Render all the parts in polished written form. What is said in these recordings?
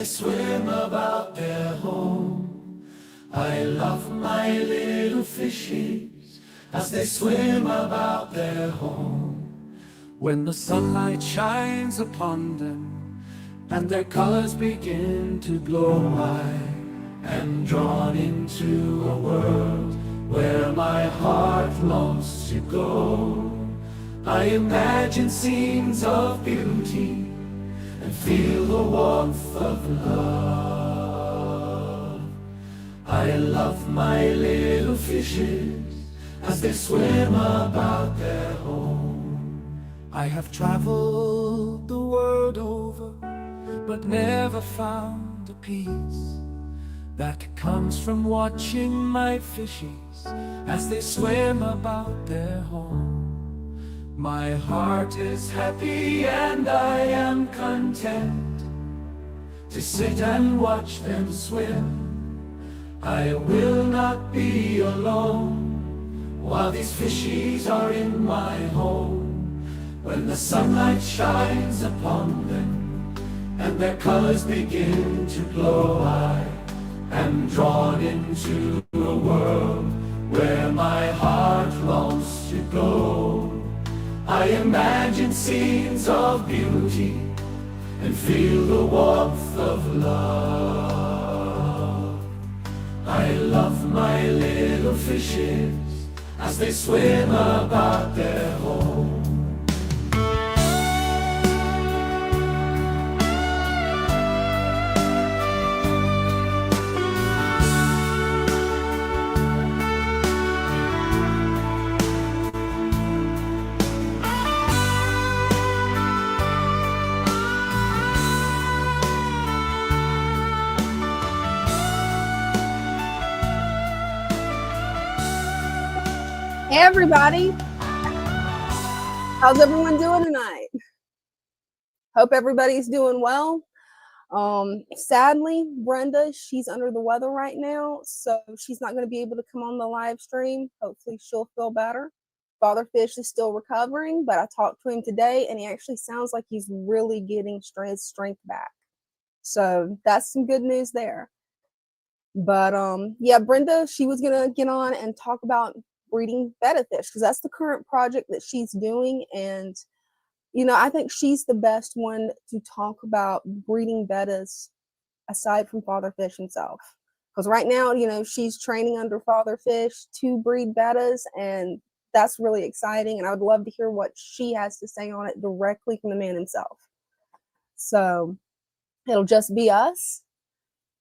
Swim about their home. I love my little fishies as they swim about their home. When the sunlight shines upon them and their colors begin to glow, I am drawn into a world where my heart longs to go. I imagine scenes of beauty and feel the warmth of love. I love my little fishes as they swim about their home. I have traveled the world over, but never found the peace that comes from watching my fishies as they swim about their home. My heart is happy and I am content to sit and watch them swim. I will not be alone while these fishies are in my home. When the sunlight shines upon them and their colors begin to glow, I am drawn into a world where my heart longs to go. I imagine scenes of beauty and feel the warmth of love. I love my little fishes as they swim about their home. Hey everybody, how's everyone doing tonight? Hope everybody's doing well. Sadly, Brenda, she's under the weather right now, so she's not going to be able to come on the live stream. Hopefully she'll feel better. Father Fish is still recovering, but I talked to him today and he actually sounds like he's really getting his strength back. So that's some good news there. But yeah, Brenda, she was going to get on and talk about breeding betta fish because that's the current project that she's doing. And you know, I think she's the best one to talk about breeding bettas aside from Father Fish himself, because right now, you know, she's training under Father Fish to breed bettas, and that's really exciting, and I would love to hear what she has to say on it directly from the man himself. So it'll just be us.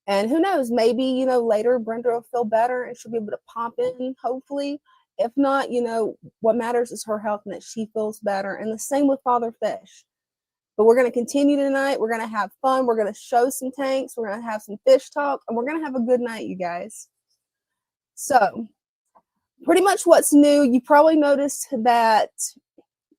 And who knows, maybe, you know, later Brenda will feel better and she'll be able to pop in, hopefully. If not, you know, what matters is her health and that she feels better. And the same with Father Fish. But we're going to continue tonight. We're going to have fun. We're going to show some tanks. We're going to have some fish talk. And we're going to have a good night, you guys. So, pretty much what's new, you probably noticed that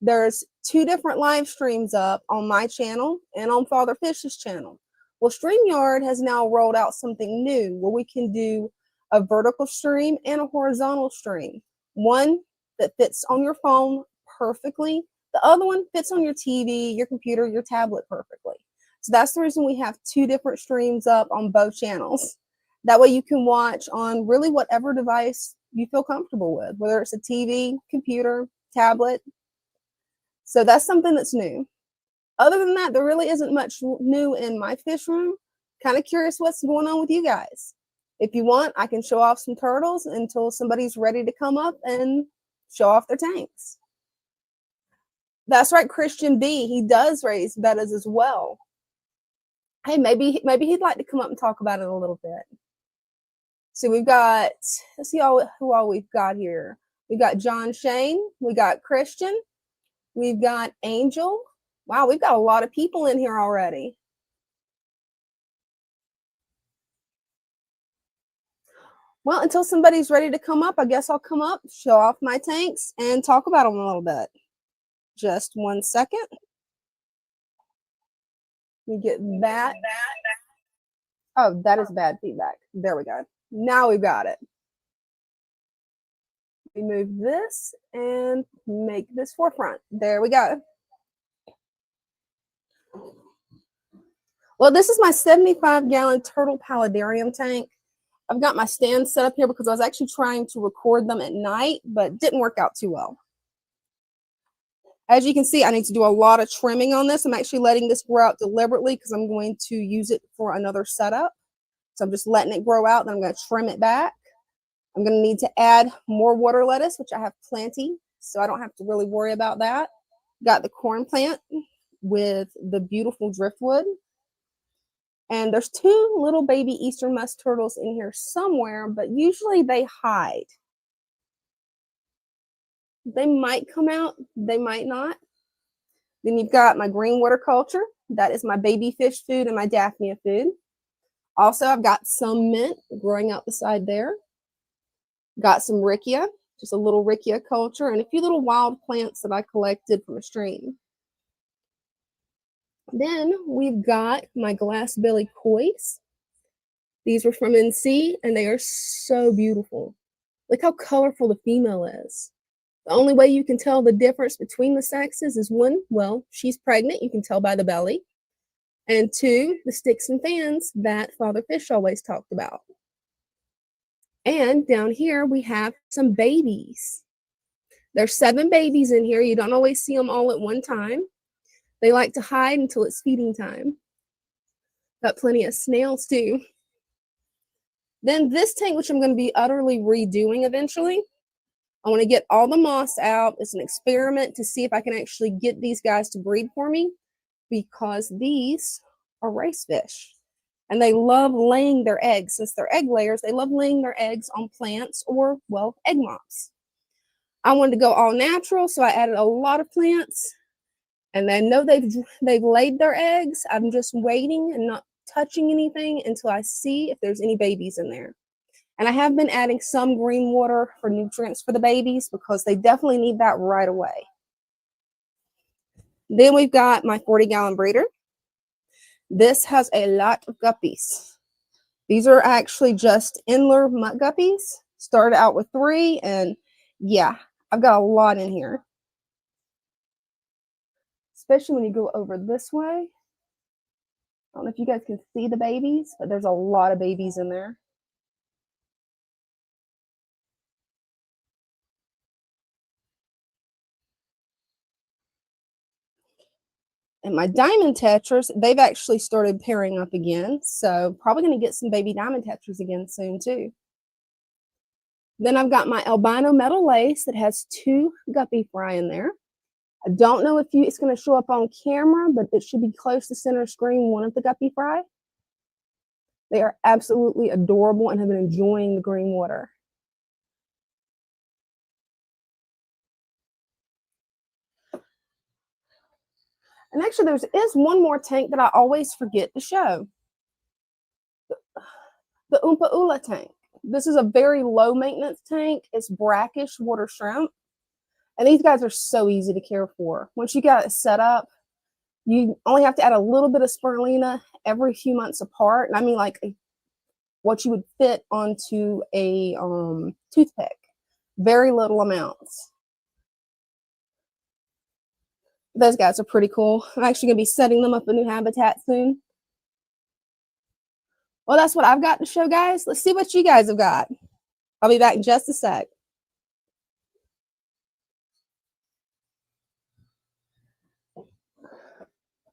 there's 2 different live streams up on my channel and on Father Fish's channel. Well, StreamYard has now rolled out something new where we can do a vertical stream and a horizontal stream. One that fits on your phone perfectly. The other one fits on your TV, your computer, your tablet perfectly. So that's the reason we have 2 different streams up on both channels. That way you can watch on really whatever device you feel comfortable with, whether it's a TV, computer, tablet. So that's something that's new. Other than that, there really isn't much new in my fish room. Kind of curious what's going on with you guys. If you want, I can show off some turtles until somebody's ready to come up and show off their tanks. That's right, Christian B. He does raise bettas as well. Hey, maybe he'd like to come up and talk about it a little bit. So we've got, let's see who all we've got here. We've got John Shane. We got Christian. We've got Angel. Wow, we've got a lot of people in here already. Well, until somebody's ready to come up, I guess I'll come up, show off my tanks, and talk about them a little bit. Just 1 second. We get that. Oh, that is bad feedback. There we go. Now we've got it. We move this and make this forefront. There we go. Well, this is my 75-gallon turtle paludarium tank. I've got my stand set up here because I was actually trying to record them at night, but didn't work out too well. As you can see, I need to do a lot of trimming on this. I'm actually letting this grow out deliberately because I'm going to use it for another setup. So I'm just letting it grow out, then I'm going to trim it back. I'm going to need to add more water lettuce, which I have plenty, so I don't have to really worry about that. Got the corn plant with the beautiful driftwood. And there's 2 little baby eastern musk turtles in here somewhere, but usually they hide. They might come out, they might not. Then you've got my green water culture. That is my baby fish food and my Daphnia food. Also, I've got some mint growing out the side there. Got some riccia, just a little riccia culture, and a few little wild plants that I collected from a stream. Then we've got my glass belly kois. These were from NC, and they are so beautiful. Look how colorful the female is. The only way you can tell the difference between the sexes is 1, well, she's pregnant, you can tell by the belly, and 2, the sticks and fans that Father Fish always talked about. And down here we have some babies. There's 7 babies in here. You don't always see them all at one time. They like to hide until it's feeding time. Got plenty of snails too. Then this tank, which I'm going to be utterly redoing eventually, I want to get all the moss out. It's an experiment to see if I can actually get these guys to breed for me, because these are race fish. And they love laying their eggs. Since they're egg layers, they love laying their eggs on plants or, well, egg mops. I wanted to go all natural, so I added a lot of plants. And I know they've laid their eggs. I'm just waiting and not touching anything until I see if there's any babies in there. And I have been adding some green water for nutrients for the babies because they definitely need that right away. Then we've got my 40-gallon breeder. This has a lot of guppies. These are actually just Endler mutt guppies. Started out with 3, and yeah, I've got a lot in here. Especially when you go over this way. I don't know if you guys can see the babies, but there's a lot of babies in there. And my diamond tetras, they've actually started pairing up again. So probably going to get some baby diamond tetras again soon too. Then I've got my albino metal lace that has 2 guppy fry in there. I don't know if it's going to show up on camera, but it should be close to center screen, one of the guppy fry. They are absolutely adorable and have been enjoying the green water. And actually, there is one more tank that I always forget to show. The Oompa Oola tank. This is a very low maintenance tank. It's brackish water shrimp. And these guys are so easy to care for. Once you got it set up, you only have to add a little bit of spirulina every few months apart. And I mean like what you would fit onto a toothpick. Very little amounts. Those guys are pretty cool. I'm actually going to be setting them up a new habitat soon. Well, that's what I've got to show, guys. Let's see what you guys have got. I'll be back in just a sec.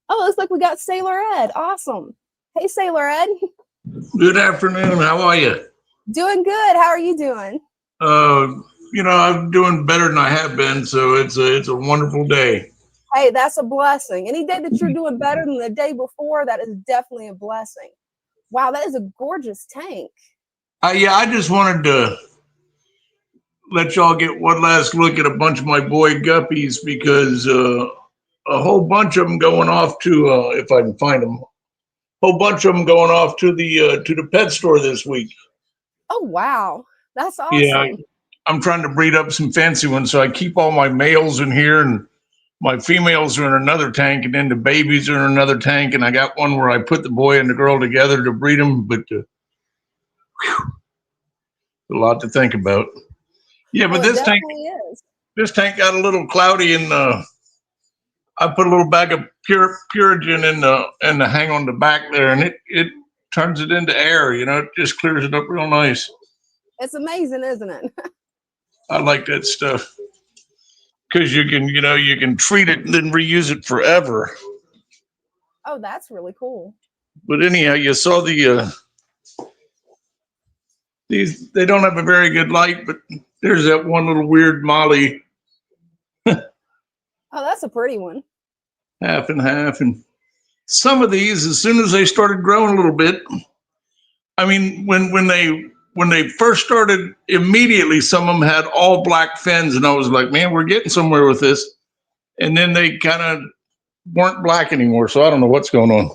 Oh, looks like we got Sailor Ed. Awesome. Hey, Sailor Ed. Good afternoon. How are you? Doing good. How are you doing? You know, I'm doing better than I have been, so it's a wonderful day. Hey, that's a blessing. Any day that you're doing better than the day before, that is definitely a blessing. Wow, that is a gorgeous tank. Yeah, I just wanted to let y'all get one last look at a bunch of my boy guppies, because a whole bunch of them going off to, if I can find them, a whole bunch of them going off to the pet store this week. Oh, wow. That's awesome. Yeah, I'm trying to breed up some fancy ones, so I keep all my males in here, and my females are in another tank, and then the babies are in another tank, and I got one where I put the boy and the girl together to breed them, but a lot to think about. Yeah, but this tank got a little cloudy in I put a little bag of Purigen in the hang on the back there, and it turns it into air. You know, it just clears it up real nice. It's amazing, isn't it? I like that stuff because you can treat it and then reuse it forever. Oh, that's really cool. But anyhow, you saw these. They don't have a very good light, but there's that one little weird Molly. Oh, that's a pretty one. Half and half, and some of these, as soon as they started growing a little bit, I mean, when they first started, immediately some of them had all black fins, and I was like, man, we're getting somewhere with this. And then they kind of weren't black anymore, so I don't know what's going on.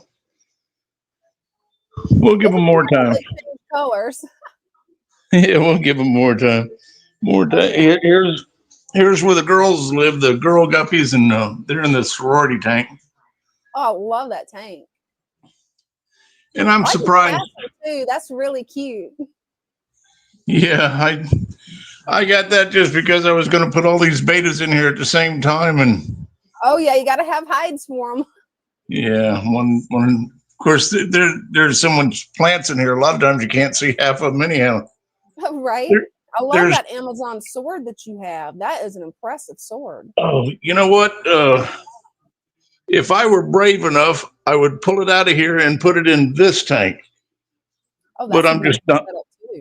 We'll give them more time. Colors. Yeah, we'll give them more time. More time. Here's where the girls live, the girl guppies, and they're in the sorority tank. Oh, I love that tank. And I'm surprised too. That's really cute. Yeah, I got that just because I was going to put all these betas in here at the same time, and oh yeah, you got to have hides for them. Yeah, one. Of course, there's someone's plants in here. A lot of times you can't see half of them anyhow. Right. I love that Amazon sword that you have. That is an impressive sword. Oh, you know what? If I were brave enough, I would pull it out of here and put it in this tank. Oh, but I'm just not.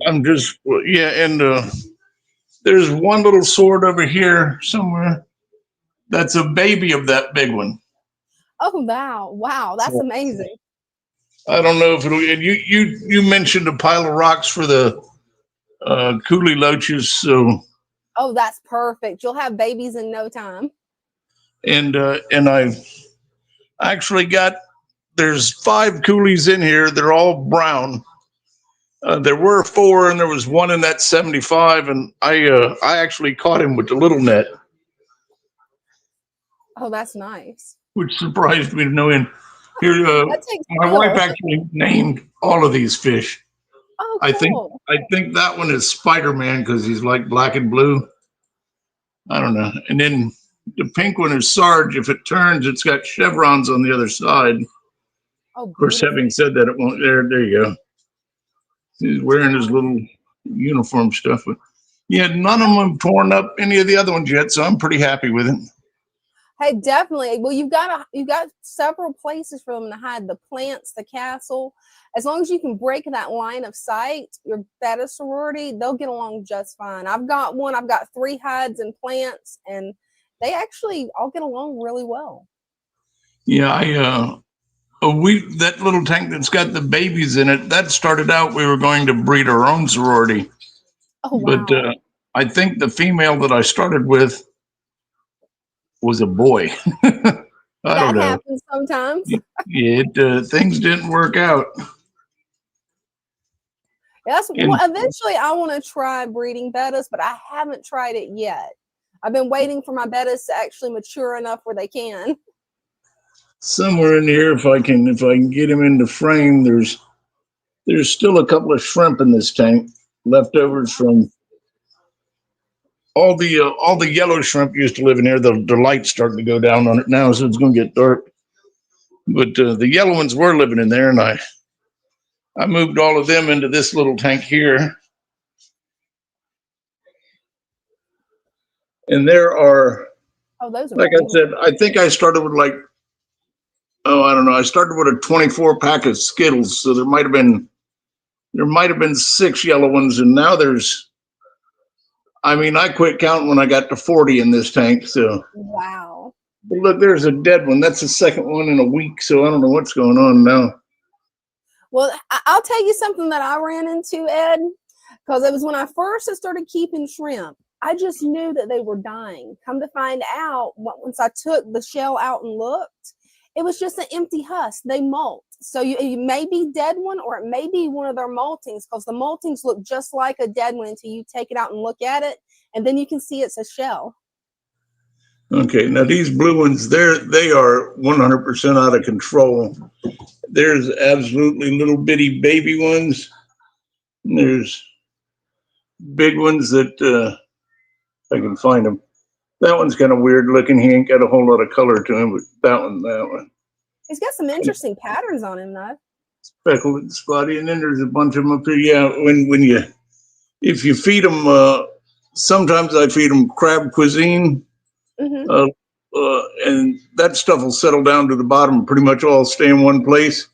I'm just yeah, and there's one little sword over here somewhere. That's a baby of that big one. Oh wow, that's amazing. I don't know if it'll. And you mentioned a pile of rocks for the coolie loaches, so. Oh, that's perfect. You'll have babies in no time. And I've actually got, there's 5 coolies in here. They're all brown. There were 4, and there was one in that 75, and I actually caught him with the little net. Oh, that's nice. Which surprised me to no end. Here, my wife actually named all of these fish. Oh, cool. I think that one is Spider-Man because he's like black and blue. I don't know. And then the pink one is Sarge. If it turns, it's got chevrons on the other side. Oh, of course, having said that, it won't. There you go. He's wearing his little uniform stuff. But yeah, none of them have torn up any of the other ones yet, so I'm pretty happy with it. Hey, definitely. Well, you've got several places for them to hide: the plants, the castle. As long as you can break that line of sight, your Betta sorority, they'll get along just fine. I've got 3 hides and plants, and they actually all get along really well. Yeah, that little tank that's got the babies in it, that started out, we were going to breed our own sorority. Oh, wow. But I think the female that I started with was a boy. I don't know. That happens sometimes. Things didn't work out. Well, eventually I want to try breeding Bettas, but I haven't tried it yet. I've been waiting for my Bettas to actually mature enough where they can. Somewhere in here, if I can get him in the frame, there's still a couple of shrimp in this tank, leftovers from all the yellow shrimp used to live in here. The light's starting to go down on it now, so it's going to get dark. But the yellow ones were living in there, and I moved all of them into this little tank here. And there are, those are like cool. I said, I think I started with I don't know. I started with a 24 pack of Skittles. So there might have been 6 yellow ones. And now I quit counting when I got to 40 in this tank. So. Wow. But look, there's a dead one. That's the second one in a week. So I don't know what's going on now. Well, I'll tell you something that I ran into, Ed, because it was when I first started keeping shrimp. I just knew that they were dying. Come to find out, once I took the shell out and looked, it was just an empty husk. They molt. So it may be dead one, or it may be one of their moltings, because the moltings look just like a dead one until you take it out and look at it, and then you can see it's a shell. Okay, now these blue ones, they are 100% out of control. There's absolutely little bitty baby ones. And there's big ones that, if I can find them, That one's kind of weird looking. He ain't got a whole lot of color to him, but that one. He's got some interesting patterns on him, though. Speckled and spotty, and then there's a bunch of them up there. Yeah, if you feed them, sometimes I feed them crab cuisine, Mm-hmm. and that stuff will settle down to the bottom and pretty much all stay in one place.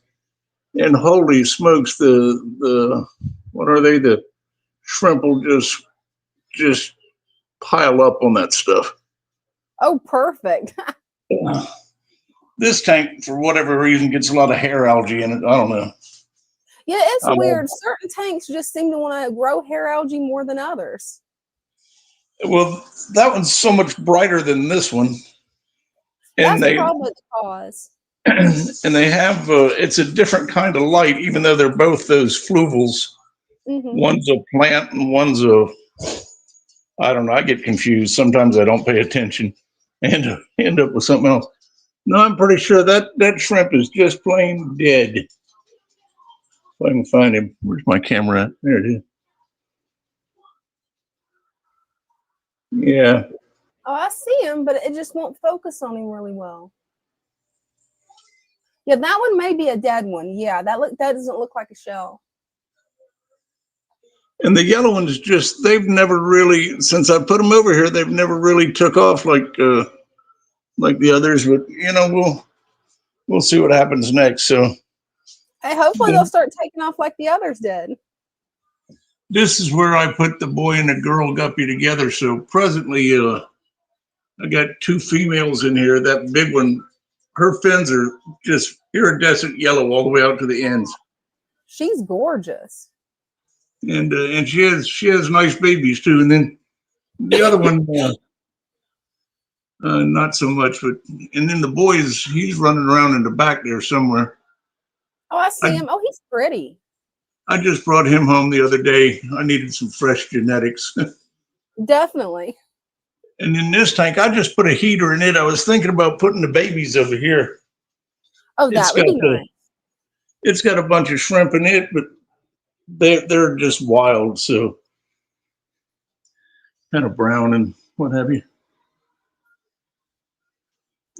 And holy smokes, the what are they? The shrimp will just pile up on that stuff. Oh, perfect. This tank, for whatever reason, gets a lot of hair algae in it. I don't know. Yeah, it's weird. Certain tanks just seem to want to grow hair algae more than others. Well, that one's so much brighter than this one, and That's probably the cause. and they have it's a different kind of light, even though they're both those fluvels. Mm-hmm. One's a plant and one's I don't know. I get confused. Sometimes I don't pay attention and end up with something else. No, I'm pretty sure that shrimp is just plain dead. If I can find him. Where's my camera at? There it is. Yeah. Oh, I see him, but it just won't focus on him really well. Yeah, that one may be a dead one. Yeah, that doesn't look like a shell. And the yellow ones they've never really, since I put them over here, they've never really took off like the others, but we'll see what happens next. So Hey, hopefully they'll start taking off like the others did. this is where I put the boy and the girl guppy together. So presently, I got two females in here. That big one, her fins are just iridescent yellow all the way out to the ends. She's gorgeous. And she has nice babies too. And then the other one, not so much. And then the boy he's running around in the back there somewhere. Oh, I see him. Oh, he's pretty. I just brought him home the other day. I needed some fresh genetics. Definitely. And in this tank, I just put a heater in it. I was thinking about putting the babies over here. Oh, that would be nice. It's got a bunch of shrimp in it, but they're just wild, so kind of brown and what have you.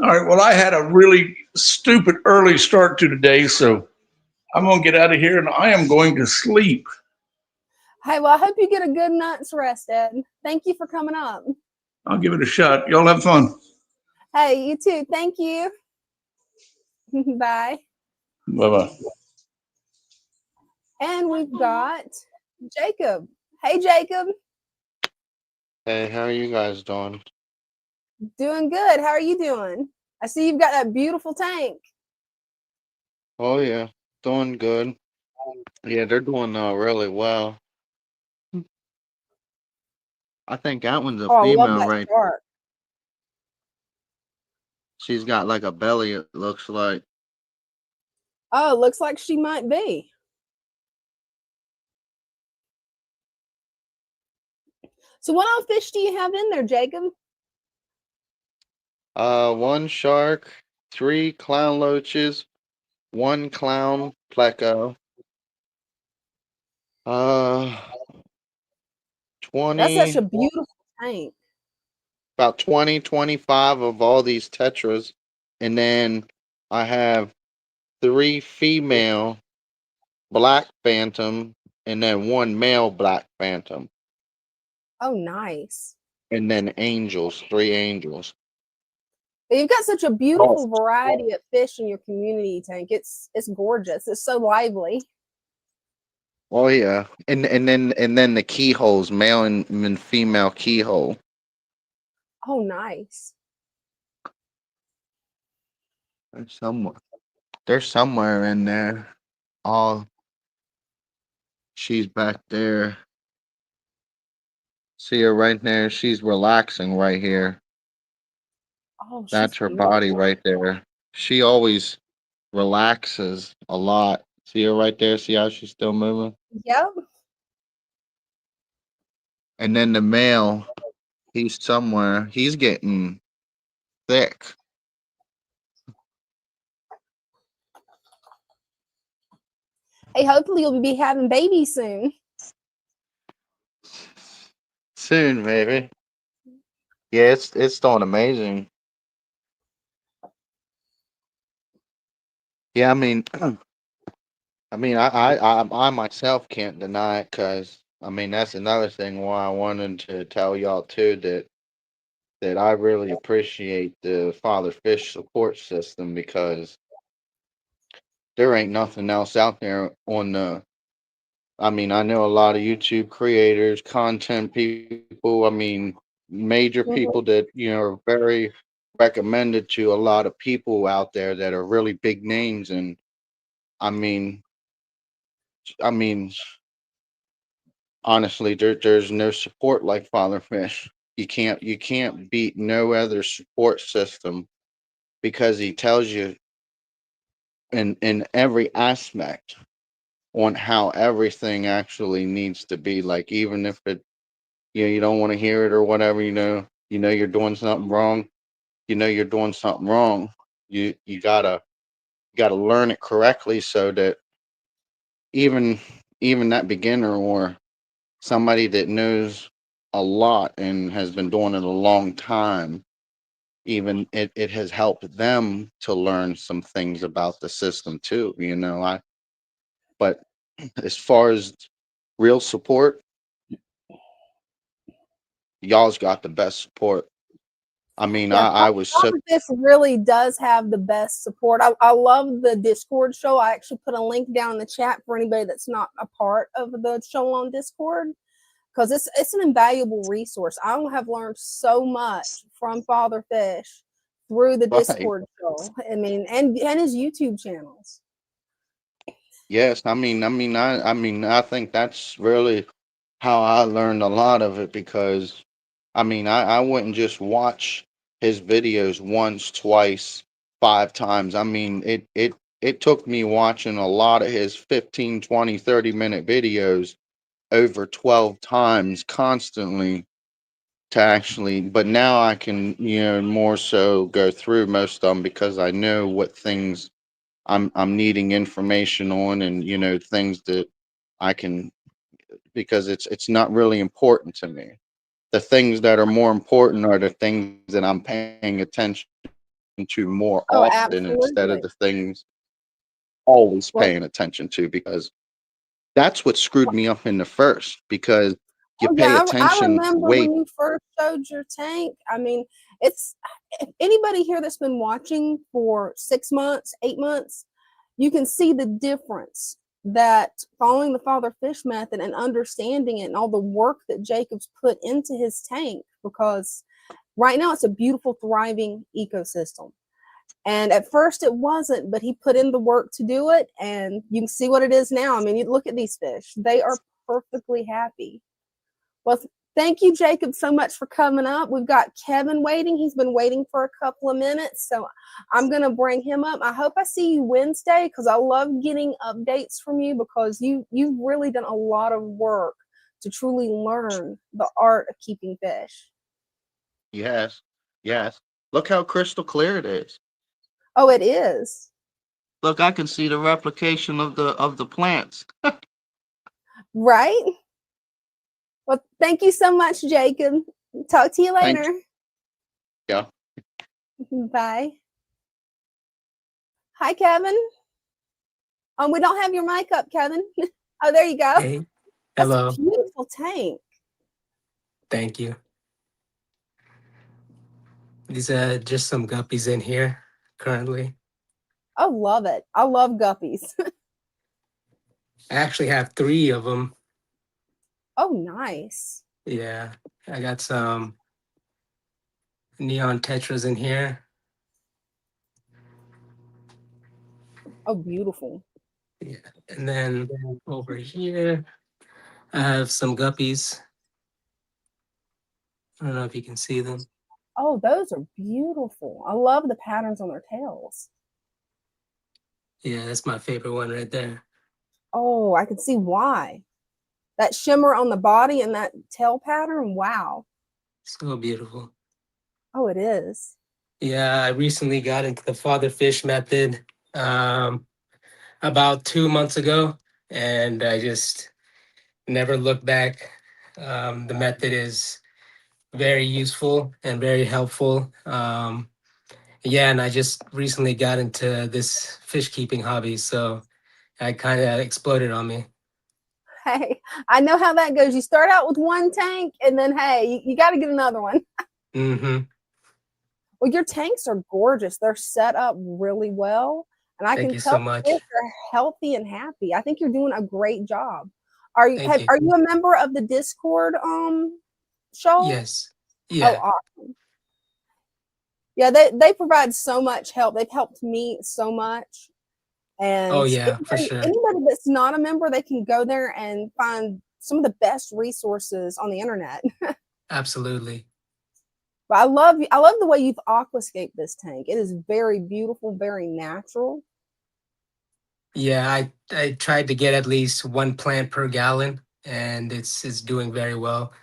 All right, well, I had a really stupid early start to today, so I'm going to get out of here and I am going to sleep. Hey, well, I hope you get a good night's rest, Ed. Thank you for coming up. I'll give it a shot. Y'all have fun. Hey, you too. Thank you. Bye. Bye-bye. And we've got Jacob. Hey, Jacob. Hey, how are you guys doing? Doing good. How are you doing? I see you've got that beautiful tank. Oh yeah, doing good. Yeah, they're doing really well. I think that one's a Oh, I love female, that right? shark. She's got like a belly, it looks like. Oh, it looks like she might be. So what all fish do you have in there, Jacob? One shark, 3 clown loaches, 1 clown pleco. 20, That's such a beautiful tank. about 20, 25 of all these tetras. And then I have 3 female black phantom and then 1 male black phantom. Oh, nice. And then angels, 3 angels. You've got such a beautiful variety of fish in your community tank. It's gorgeous. It's so lively. Oh yeah, and then the keyholes, male and female keyhole. Oh, nice. They're somewhere in there. She's back there. See her right there. She's relaxing right here. Oh, That's her beautiful. body right there. She always relaxes a lot. See her right there? See how she's still moving? Yep. And then the male, he's somewhere. He's getting thick. Hey, hopefully you'll be having babies soon. Soon, baby. Yeah, it's doing amazing. Yeah, I mean, I myself can't deny it because I mean that's another thing why I wanted to tell y'all too that I really appreciate the Father Fish support system because there ain't nothing else out there on the. I mean, I know a lot of YouTube creators, content people. I mean, major Mhm. people that are very recommended to a lot of people out there that are really big names, and I mean, I mean, honestly, there's no support like Father Fish. You can't beat no other support system because he tells you in every aspect on how everything actually needs to be. Like even if it you don't want to hear it or whatever, you're doing something wrong. You're doing something wrong. You gotta learn it correctly so that even even that beginner or somebody that knows a lot and has been doing it a long time, even it has helped them to learn some things about the system too. But as far as real support, y'all's got the best support. I mean, Yeah, I was so Father Fish really does have the best support. I love the Discord show. I actually put a link down in the chat for anybody that's not a part of the show on Discord because it's an invaluable resource. I have learned so much from Father Fish through the right. Discord show. I mean, and his YouTube channels. Yes, I think that's really how I learned a lot of it because I wouldn't just watch his videos once, twice, five times. I mean, it took me watching a lot of his 15, 20, 30 minute videos over 12 times constantly to actually, but now I can, more so go through most of them because I know what things I'm needing information on and things that I can because it's not really important to me. The things that are more important are the things that I'm paying attention to more Oh, often instead of absolutely. the things always Well, paying attention to because that's what screwed me up in the first because you oh pay yeah, I attention remember way when you first showed your tank. I mean, it's if anybody here that's been watching for 6 months, 8 months, you can see the difference that following the Father Fish method and understanding it and all the work that Jacob's put into his tank because right now it's a beautiful, thriving ecosystem. And at first it wasn't, but he put in the work to do it, and you can see what it is now. I mean, you look at these fish; they are perfectly happy. Well, thank you, Jacob, so much for coming up. We've got Kevin waiting. He's been waiting for a couple of minutes, so I'm going to bring him up. I hope I see you Wednesday because I love getting updates from you because you've really done a lot of work to truly learn the art of keeping fish. yes, yes. Look how crystal clear it is. Oh, it is. Look, I can see the replication of the plants. Right? Well, thank you so much, Jacob. Talk to you Thank later. you. Bye. Hi, Kevin. We don't have your mic up, Kevin. Oh, there you go. Hey, That's a hello. beautiful tank. Thank you. These are just some guppies in here currently. I love it. I love guppies. I actually have 3 of them. Oh, nice. Yeah, I got some neon tetras in here. Oh, beautiful. Yeah, and then over here, I have some guppies. I don't know if you can see them. Oh, those are beautiful. I love the patterns on their tails. Yeah, that's my favorite one right there. Oh, I can see why. That shimmer on the body and that tail pattern. Wow. So beautiful. Oh, it is. Yeah, I recently got into the father fish method about 2 months ago, and I just never looked back. The method is very useful and very helpful. Yeah, and I just recently got into this fish keeping hobby, so I kind of exploded on me. Hey, I know how that goes. You start out with one tank, and then hey, you got to get another one. Mm-hmm. Well, your tanks are gorgeous. They're set up really well, and I Thank can you tell so much. fish are healthy and happy. I think you're doing a great job. Are you Thank you. are you a member of the Discord show? Yes. Oh, Yeah. awesome. Yeah, they provide so much help. They've helped me so much. Oh, And yeah, for sure. anybody that's not a member, they can go there and find some of the best resources on the internet. Absolutely. But I love the way you've aquascaped this tank. It is very beautiful, very natural. Yeah, I tried to get at least one plant per gallon, and it's doing very well.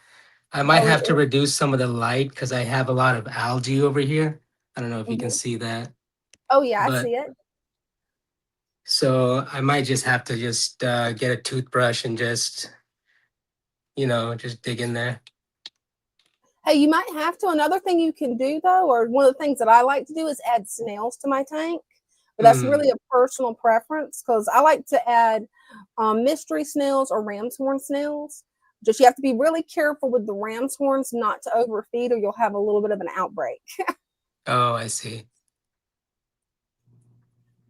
I might Oh, have to reduce some of the light because I have a lot of algae over here. I don't know if you can mhm. see that, Oh yeah, I but see it. so I might just have to just get a toothbrush and just, just dig in there. Hey, you might have to. Another thing you can do though, or one of the things that I like to do is add snails to my tank. But that's Mm. really a personal preference because I like to add mystery snails or ram's horn snails. Just you have to be really careful with the ram's horns not to overfeed, or you'll have a little bit of an outbreak. Oh, I see.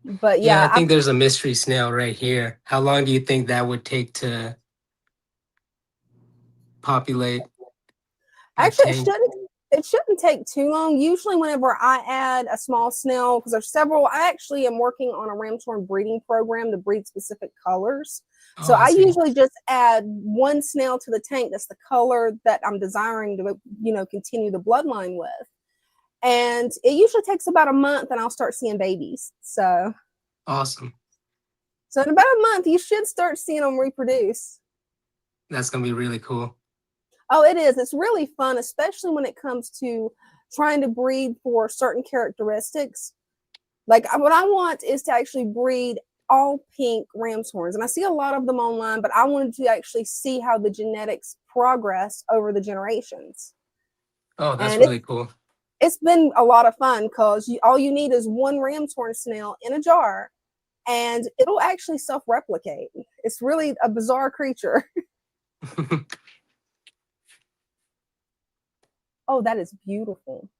But Yeah, I yeah, think there's a mystery snail right here. How long do you think that would take to populate my actually, tank? it shouldn't take too long. Usually, whenever I add a small snail, because there's several, I actually am working on a ramshorn breeding program to breed specific colors. Oh, So I I see. usually just add one snail to the tank that's the color that I'm desiring to, continue the bloodline with. And it usually takes about a month, and I'll start seeing babies. Awesome. So in about a month, you should start seeing them reproduce. That's gonna be really cool. Oh, it is. It's really fun, especially when it comes to trying to breed for certain characteristics. Like what I want is to actually breed all pink ram's horns. And I see a lot of them online, but I wanted to actually see how the genetics progress over the generations. Oh, that's And really cool. it's been a lot of fun because all you need is one ram's horn snail in a jar and it'll actually self-replicate. It's really a bizarre creature. Oh, that is beautiful.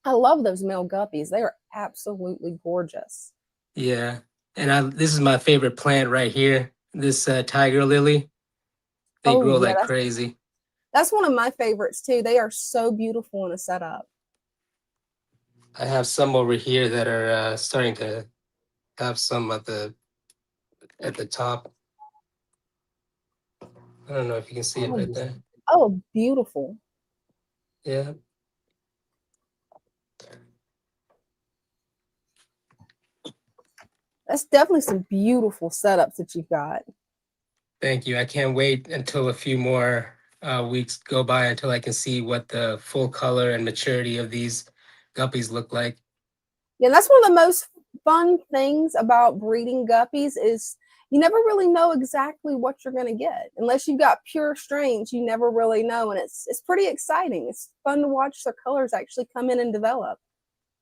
I love those male guppies. They are absolutely gorgeous. Yeah. And this is my favorite plant right here. This tiger lily. They Oh grow yeah, like crazy. that's one of my favorites too. They are so beautiful in a setup. I have some over here that are starting to have some at the top. I don't know if you can see it Oh, right there. oh, beautiful. Yeah. That's definitely some beautiful setups that you've got. Thank you. I can't wait until a few more weeks go by until I can see what the full color and maturity of these guppies look like. Yeah, that's one of the most fun things about breeding guppies is you never really know exactly what you're going to get unless you've got pure strains. You never really know, and it's pretty exciting. It's fun to watch their colors actually come in and develop.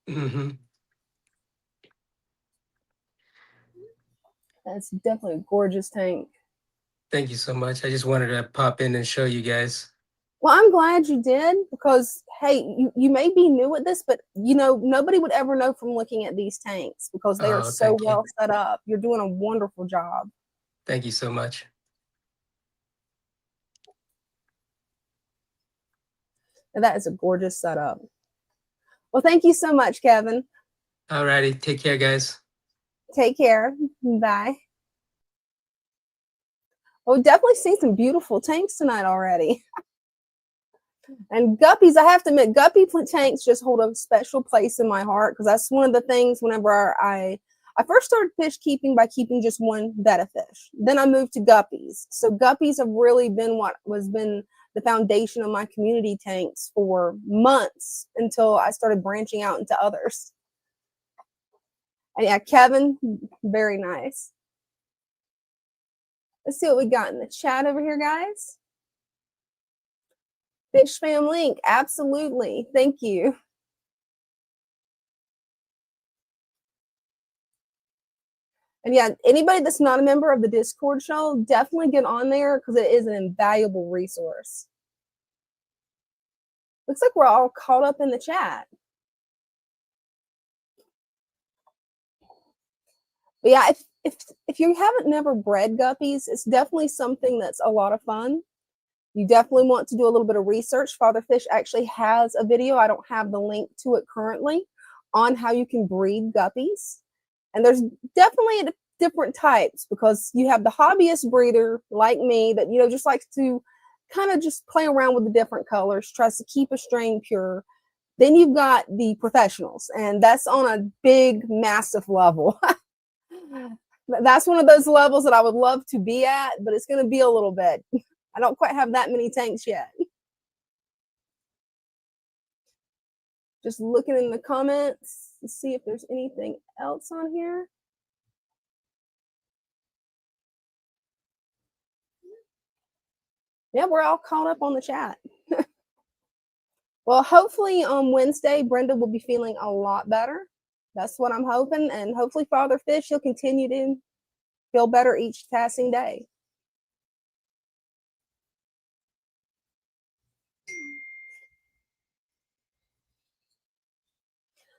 Mm-hmm. That's definitely a gorgeous tank. Thank you so much. I just wanted to pop in and show you guys. Well, I'm glad you did because hey, you may be new at this, but nobody would ever know from looking at these tanks because they are Oh, so thank you. well set up. You're doing a wonderful job. Thank you so much. And that is a gorgeous setup. Well, thank you so much, Kevin. Alrighty. Take care, guys. Take care. Bye. Well, we've definitely seen some beautiful tanks tonight already. And guppies, I have to admit, guppy tanks just hold a special place in my heart because that's one of the things whenever I first started fish keeping by keeping just one betta fish. Then I moved to guppies. So guppies have really been what has been the foundation of my community tanks for months until I started branching out into others. And yeah, Kevin, very nice. Let's see what we got in the chat over here, guys. Fish Fam link, absolutely. Thank you. And yeah, anybody that's not a member of the Discord show, definitely get on there because it is an invaluable resource. Looks like we're all caught up in the chat. But yeah, if you haven't never bred guppies, it's definitely something that's a lot of fun. You definitely want to do a little bit of research. Father Fish actually has a video, I don't have the link to it currently, on how you can breed guppies. And there's definitely different types, because you have the hobbyist breeder like me that, you know, just likes to kind of just play around with the different colors, tries to keep a strain pure. Then you've got the professionals, and that's on a big, massive level. That's one of those levels that I would love to be at, but it's going to be a little bit. I don't quite have that many tanks yet. Just looking in the comments to see if there's anything else on here. Yeah, we're all caught up on the chat. Well, hopefully on Wednesday, Brenda will be feeling a lot better. That's what I'm hoping. And hopefully Father Fish, he'll continue to feel better each passing day.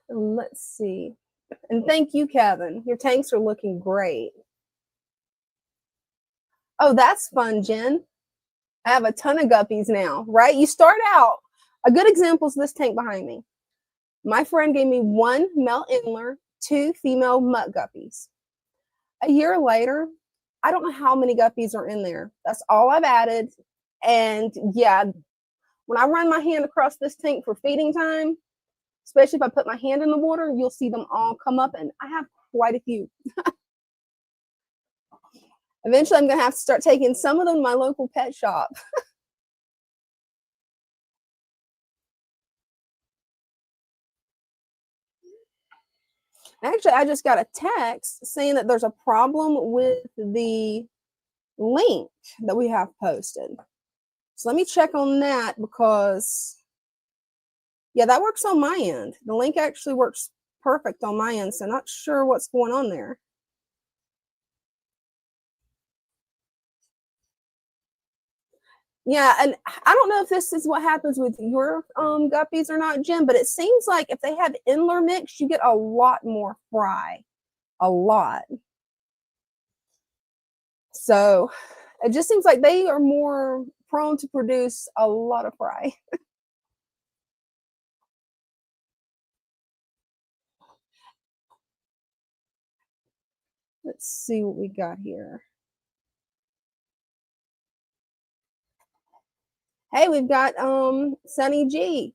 And let's see. And thank you, Kevin. Your tanks are looking great. Oh, that's fun, Jen. I have a ton of guppies now, right? You start out, a good example is this tank behind me. My friend gave me 1 male Inler, 2 female mutt guppies. A year later, I don't know how many guppies are in there. That's all I've added. And yeah, when I run my hand across this tank for feeding time, especially if I put my hand in the water, you'll see them all come up, and I have quite a few. Eventually, I'm going to have to start taking some of them to my local pet shop. Actually, I just got a text saying that there's a problem with the link that we have posted. So let me check on that, because, yeah, that works on my end. The link actually works perfect on my end, so not sure what's going on there. Yeah, and I don't know if this is what happens with your guppies or not, Jim, but it seems like if they have Inler mix, you get a lot more fry. A lot. So it just seems like they are more prone to produce a lot of fry. Let's see what we got here. Hey, we've got Sunny G.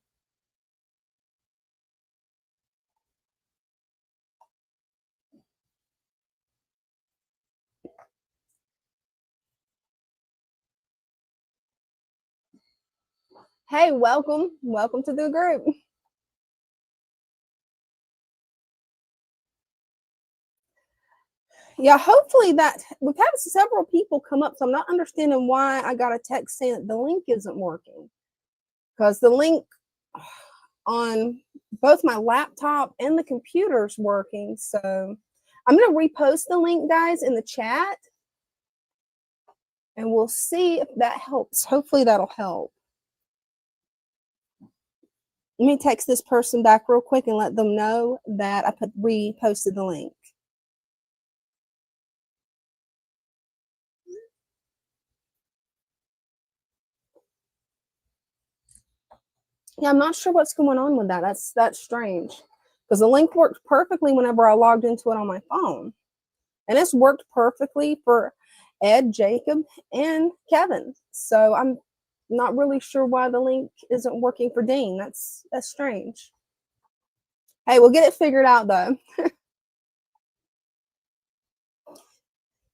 Hey, welcome. Welcome to the group. Yeah, hopefully that we've had several people come up, so I'm not understanding why I got a text saying that the link isn't working, because the link on both my laptop and the computer is working. So I'm going to repost the link, guys, in the chat, and we'll see if that helps. Hopefully that'll help. Let me text this person back real quick and let them know that I reposted the link. Yeah, I'm not sure what's going on with that. That's strange, because the link worked perfectly whenever I logged into it on my phone, and it's worked perfectly for Ed, Jacob, and Kevin. So I'm not really sure why the link isn't working for Dean. That's strange. Hey, we'll get it figured out though.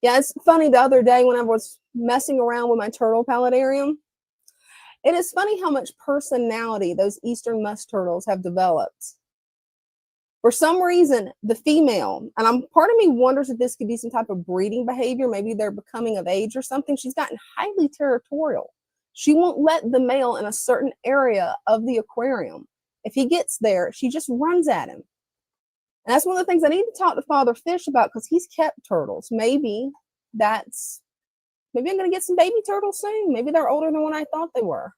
Yeah, it's funny, the other day when I was messing around with my turtle paludarium, it is funny how much personality those eastern musk turtles have developed. For some reason, the female, and part of me wonders if this could be some type of breeding behavior. Maybe they're becoming of age or something. She's gotten highly territorial. She won't let the male in a certain area of the aquarium. If he gets there, she just runs at him. And that's one of the things I need to talk to Father Fish about, because he's kept turtles. Maybe I'm going to get some baby turtles soon. Maybe they're older than what I thought they were.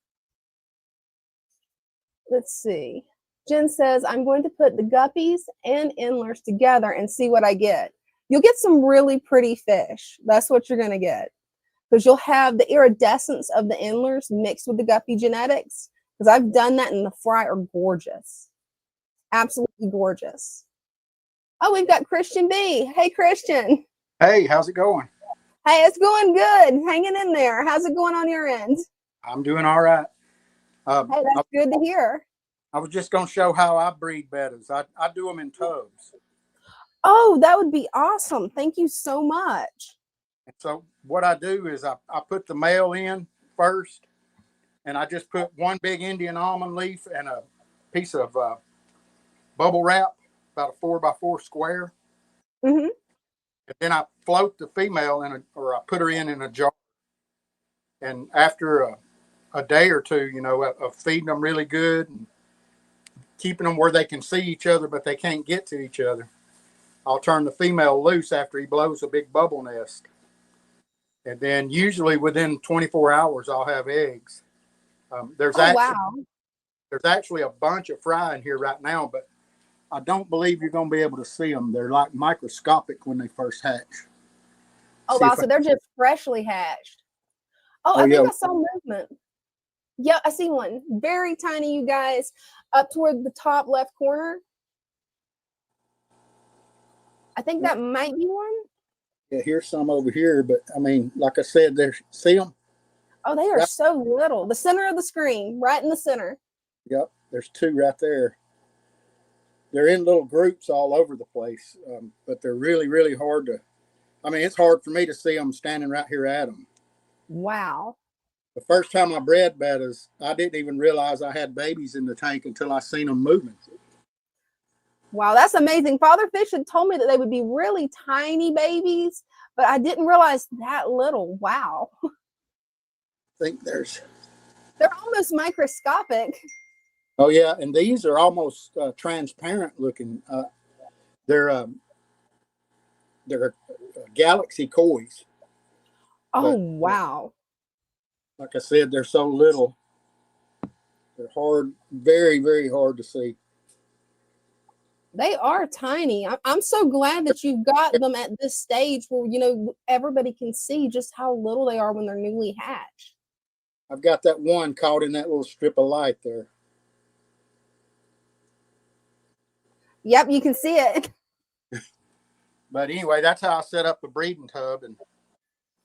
Let's see. Jen says, I'm going to put the guppies and endlers together and see what I get. You'll get some really pretty fish. That's what you're going to get. Because you'll have the iridescence of the endlers mixed with the guppy genetics. Because I've done that, and the fry are gorgeous. Absolutely gorgeous. Oh, we've got Christian B. Hey, Christian. Hey, how's it going? Hey, it's going good. Hanging in there. How's it going on your end? I'm doing all right. Hey, that's good to hear. I was just going to show how I breed bettas. I do them in tubs. Oh, that would be awesome. Thank you so much. And so what I do is I put the male in first, and I just put one big Indian almond leaf and a piece of bubble wrap, about a 4x4 square. Mm-hmm. And then I float the female or I put her in a jar. And after a day or two, of feeding them really good and keeping them where they can see each other, but they can't get to each other, I'll turn the female loose after he blows a big bubble nest. And then usually within 24 hours, I'll have eggs. There's actually a bunch of fry in here right now, but I don't believe you're going to be able to see them. They're like microscopic when they first hatch. Oh, wow. So they're just freshly hatched. Oh, I think I saw movement. Yeah, I see one. Very tiny, you guys. Up toward the top left corner. I think that might be one. Yeah, here's some over here, but I mean, like I said, see them? Oh, they are so little. The center of the screen, right in the center. Yep, there's two right there. They're in little groups all over the place, but they're really, really hard to. I mean, it's hard for me to see them standing right here at them. Wow. The first time I bred bettas, I didn't even realize I had babies in the tank until I seen them moving. Wow, that's amazing. Father Fish had told me that they would be really tiny babies, but I didn't realize that little. Wow. I think they're almost microscopic. Oh yeah, and these are almost transparent looking. They're galaxy kois. Oh, wow. Like I said, they're so little. They're hard, very, very hard to see. They are tiny. I'm so glad that you've got them at this stage where, everybody can see just how little they are when they're newly hatched. I've got that one caught in that little strip of light there. Yep, you can see it. But anyway, that's how I set up the breeding tub, and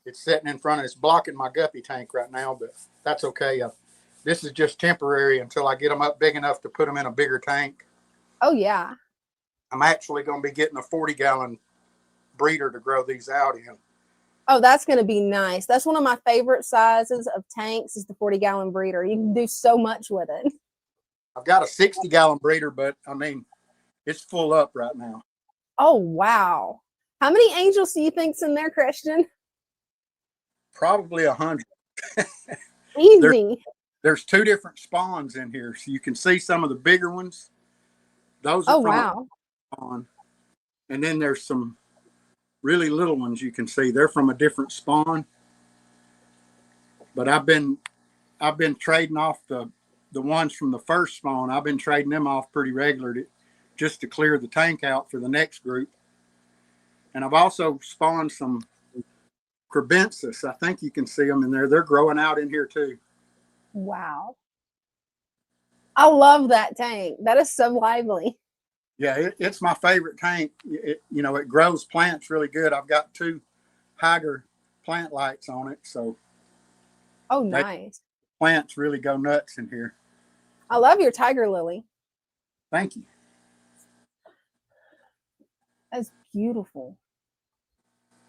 it's sitting in front of, it's blocking my guppy tank right now, but that's okay. This is just temporary until I get them up big enough to put them in a bigger tank. Oh, yeah. I'm actually going to be getting a 40-gallon breeder to grow these out in. Oh, that's going to be nice. That's one of my favorite sizes of tanks is the 40-gallon breeder. You can do so much with it. I've got a 60-gallon breeder, but I mean, it's full up right now. Oh, wow. How many angels do you think's in there, Christian? Probably 100. Easy. There's two different spawns in here, so you can see some of the bigger ones. Those are wow. Spawn. And then there's some really little ones you can see. They're from a different spawn. But I've been trading off the ones from the first spawn. I've been trading them off pretty regularly just to clear the tank out for the next group. And I've also spawned some crebensis. I think you can see them in there. They're growing out in here too. Wow. I love that tank. That is so lively. Yeah, it's my favorite tank. It grows plants really good. I've got 2 Hygger plant lights on it, so oh, nice. Plants really go nuts in here. I love your tiger lily. Thank you. That's beautiful.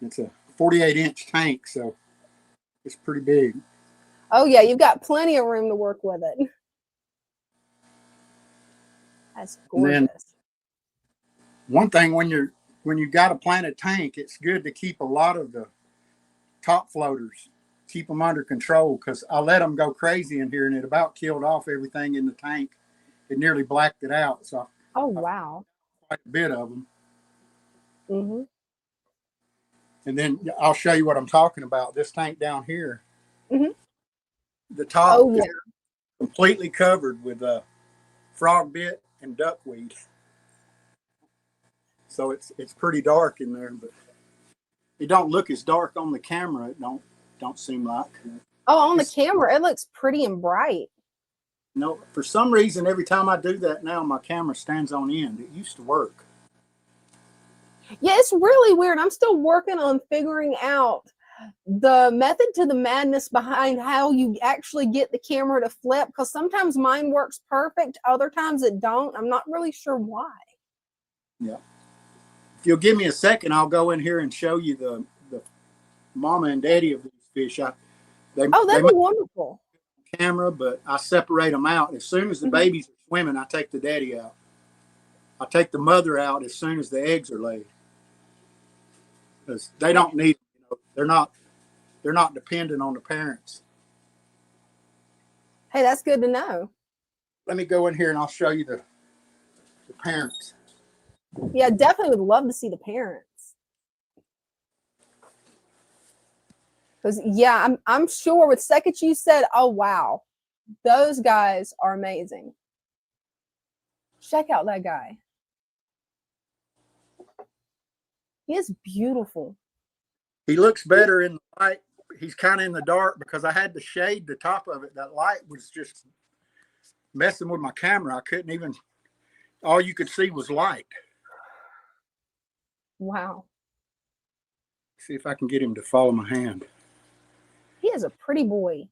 It's a 48-inch tank, so it's pretty big. Oh yeah, you've got plenty of room to work with it. That's gorgeous. One thing when you got a planted tank, it's good to keep a lot of the top floaters keep them under control, because I let them go crazy in here, and it about killed off everything in the tank. It nearly blacked it out. So Oh, wow. quite a bit of them. Mm-hmm. And then I'll show you what I'm talking about. This tank down here, Mm-hmm. the top Oh, is yeah. completely covered with frog bit and duckweed. So it's pretty dark in there, but it don't look as dark on the camera. It don't seem like. Oh, on the camera, it looks pretty and bright. No, for some reason, every time I do that now, my camera stands on end. It used to work. Yeah, it's really weird. I'm still working on figuring out the method to the madness behind how you actually get the camera to flip, because sometimes mine works perfect, other times it don't. I'm not really sure why. Yeah. If you'll give me a second, I'll go in here and show you the mama and daddy of these fish. They That'd be wonderful. Camera, but I separate them out. As soon as the babies are swimming, I take the daddy out. I take the mother out as soon as the eggs are laid, because they don't need, they're not dependent on the parents. Hey, that's good to know. Let me go in here and I'll show you the parents. Yeah, definitely would love to see the parents. Because yeah, I'm sure with second you said, oh wow, those guys are amazing. Check out that guy. He is beautiful. He looks better in the light. He's kind of in the dark because I had to shade the top of it. That light was just messing with my camera. I couldn't even, all you could see was light. Wow. See if I can get him to follow my hand. He is a pretty boy.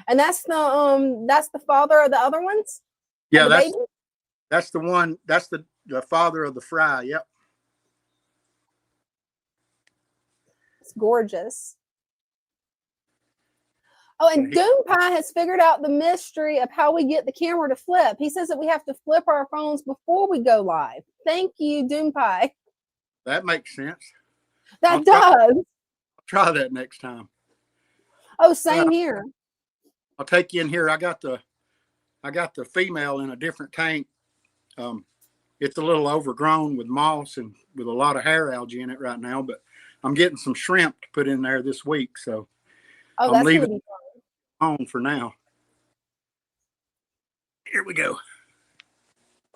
And that's the father of the other ones? Yeah, that's the one. That's the father of the fry. Yep. It's gorgeous. Oh, and Doom Pie has figured out the mystery of how we get the camera to flip. He says that we have to flip our phones before we go live. Thank you, Doom Pie. That makes sense. That does. I'll try that next time. Oh, same here. I'll take you in here. I got the female in a different tank. It's a little overgrown with moss and with a lot of hair algae in it right now, but I'm getting some shrimp to put in there this week. So I'm leaving it on for now. Here we go.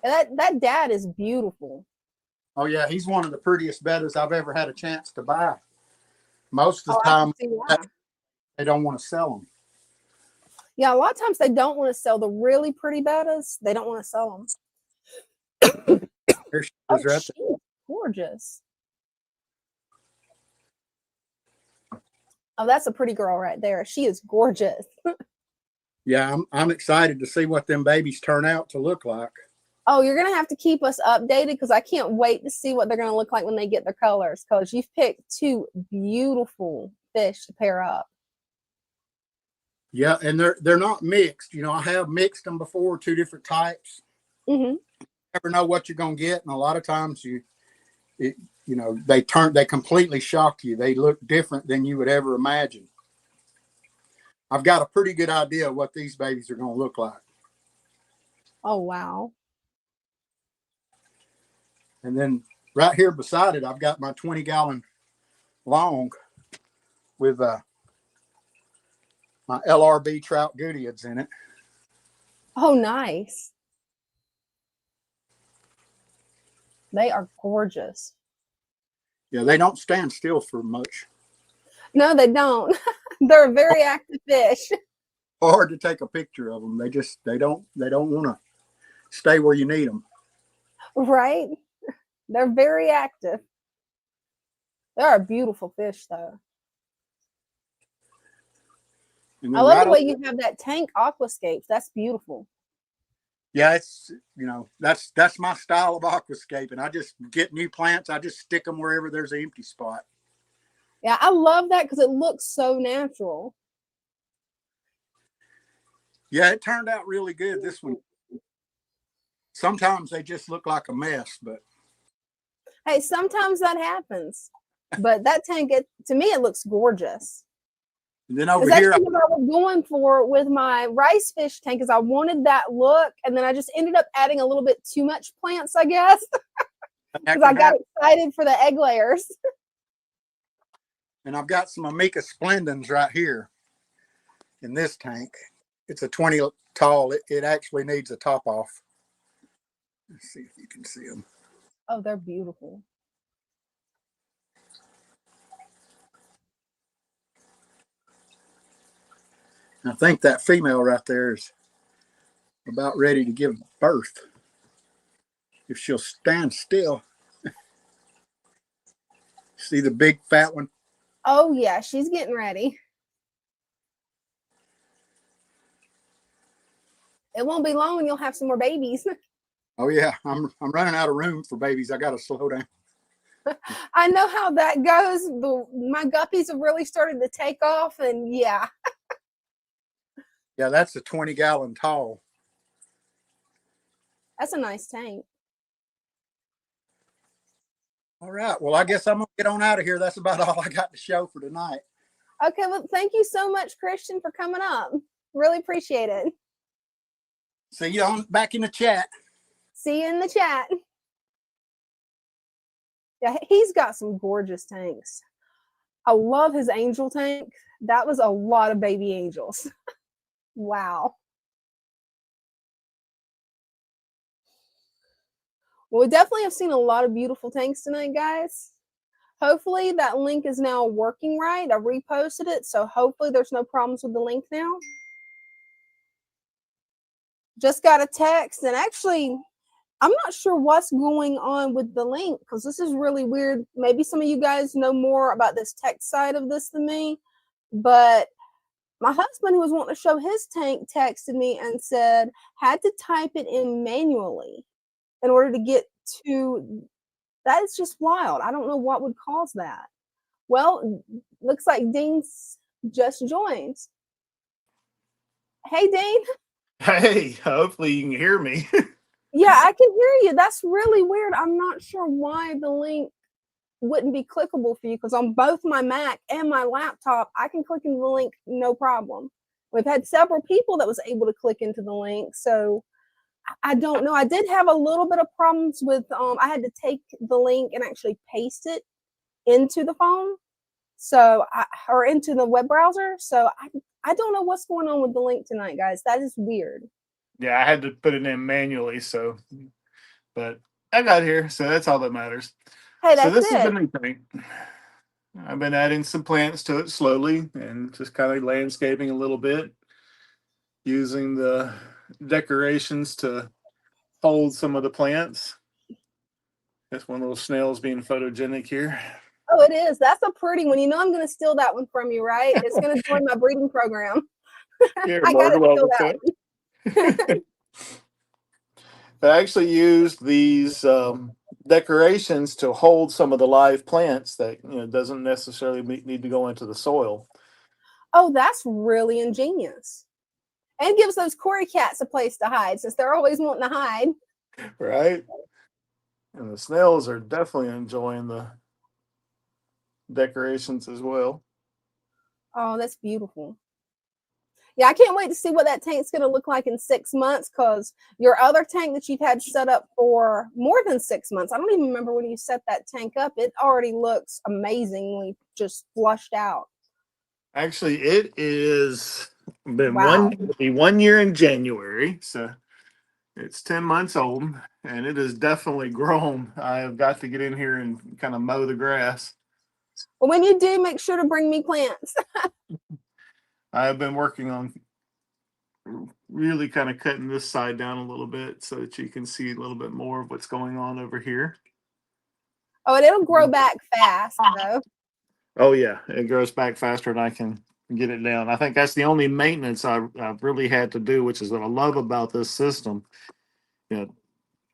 That dad is beautiful. Oh yeah, he's one of the prettiest bettas I've ever had a chance to buy. Most of the time, they don't want to sell them. Yeah, a lot of times they don't want to sell the really pretty bettas. They don't want to sell them. Here she is, right she's gorgeous. Oh, that's a pretty girl right there. She is gorgeous. Yeah, I'm excited to see what them babies turn out to look like. Oh, you're going to have to keep us updated, because I can't wait to see what they're going to look like when they get their colors, because you've picked two beautiful fish to pair up. Yeah, and they're not mixed. I have mixed them before, two different types. Mm-hmm. You never know what you're going to get, and a lot of times they completely shock you. They look different than you would ever imagine. I've got a pretty good idea of what these babies are going to look like. Oh, wow. And then right here beside it, I've got my 20-gallon long with my LRB trout goodieads in it. Oh, nice. They are gorgeous. Yeah, they don't stand still for much. No, they don't. They're a very active fish. Hard to take a picture of them. They don't want to stay where you need them. Right? They're very active. They're a beautiful fish, though. I love the way you have that tank aquascapes. That's beautiful. Yeah, it's that's my style of aquascaping. I just get new plants. I just stick them wherever there's an empty spot. Yeah, I love that because it looks so natural. Yeah, it turned out really good. This one. Sometimes they just look like a mess, but hey, sometimes that happens. But that tank, to me, it looks gorgeous. And then over That's here, what I was going for with my rice fish tank, is I wanted that look, and then I just ended up adding a little bit too much plants, I guess, because I got excited for the egg layers. and I've got some Amica splendens right here in this tank. It's a 20 tall. It actually needs a top off. Let's see if you can see them. Oh, they're beautiful. I think that female right there is about ready to give birth. If she'll stand still. See the big fat one? Oh yeah, she's getting ready. It won't be long and you'll have some more babies. Oh yeah, I'm running out of room for babies. I got to slow down. I know how that goes. My guppies have really started to take off, and yeah. Yeah, that's a 20-gallon tall. That's a nice tank. All right. Well, I guess I'm going to get on out of here. That's about all I got to show for tonight. Okay, well, thank you so much, Christian, for coming up. Really appreciate it. See you on back in the chat. See you in the chat. Yeah, he's got some gorgeous tanks. I love his angel tank. That was a lot of baby angels. Wow. Well, we definitely have seen a lot of beautiful tanks tonight, guys. Hopefully that link is now working right. I reposted it, so hopefully there's no problems with the link now. Just got a text, and actually, I'm not sure what's going on with the link, because this is really weird. Maybe some of you guys know more about this tech side of this than me, but my husband, who was wanting to show his tank, texted me and said, had to type it in manually in order to get to. That is just wild. I don't know what would cause that. Well, looks like Dean's just joined. Hey, Dean. Hey, hopefully you can hear me. Yeah, I can hear you. That's really weird. I'm not sure why the link wouldn't be clickable for you, because on both my Mac and my laptop, I can click into the link, no problem. We've had several people that was able to click into the link, so I don't know. I did have a little bit of problems with, I had to take the link and actually paste it into the phone, or into the web browser. So I don't know what's going on with the link tonight, guys. That is weird. Yeah, I had to put it in manually, but I got here, so that's all that matters. Hey, So that's this is the it. new thing. I've been adding some plants to it slowly and just kind of landscaping a little bit, using the decorations to hold some of the plants. That's one little snail's being photogenic here. Oh, it is. That's a pretty one. You know I'm going to steal that one from you, right? It's going to join my breeding program. You're I more got to than steal welcome that to it. I actually used these decorations to hold some of the live plants that doesn't necessarily need to go into the soil. Oh, that's really ingenious. And gives those Cory cats a place to hide, since they're always wanting to hide. Right? And the snails are definitely enjoying the decorations as well. Oh, that's beautiful. Yeah, I can't wait to see what that tank's going to look like in 6 months, because your other tank that you've had set up for more than 6 months, I don't even remember when you set that tank up. It already looks amazingly just flushed out. Actually, it is been Wow. 1 year in January, so it's 10 months old, and it has definitely grown. I have got to get in here and kind of mow the grass. Well, when you do, make sure to bring me plants. I have been working on really kind of cutting this side down a little bit so that you can see a little bit more of what's going on over here. Oh, and it'll grow back fast, though. Oh yeah, it grows back faster than I can get it down. I think that's the only maintenance I've really had to do, which is what I love about this system.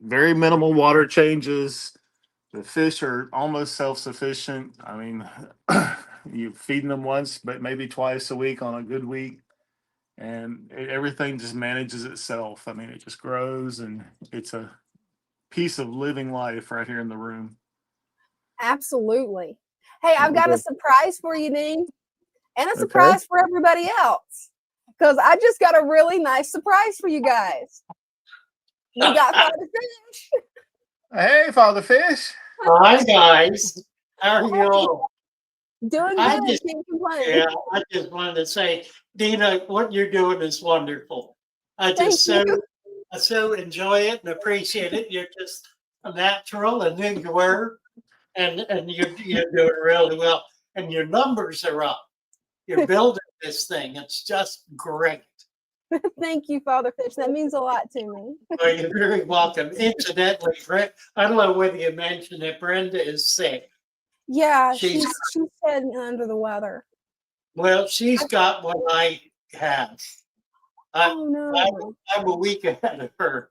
Very minimal water changes. The fish are almost self-sufficient. I mean, you feeding them once, but maybe twice a week on a good week, and everything just manages itself. I mean, it just grows, and it's a piece of living life right here in the room. Absolutely. Hey, I've got a surprise for you, Dean. and a surprise for everybody else. Because I just got a really nice surprise for you guys. We got Father Fish. Hey, Father Fish. Hi guys, how are you all? Doing I good. just- Can't complain. Yeah, I just wanted to say, Dina, what you're doing is wonderful. I Thank just so enjoy it and appreciate it. You're just a natural and who you were, and you're doing really well. And your numbers are up. You're building this thing. It's just great. Thank you, Father Fish. That means a lot to me. Well, you're very welcome. Incidentally, I don't know whether you mentioned that Brenda is sick. Yeah, She's- she's said under the weather. Well, she's got what I have. Oh no. I'm a week ahead of her,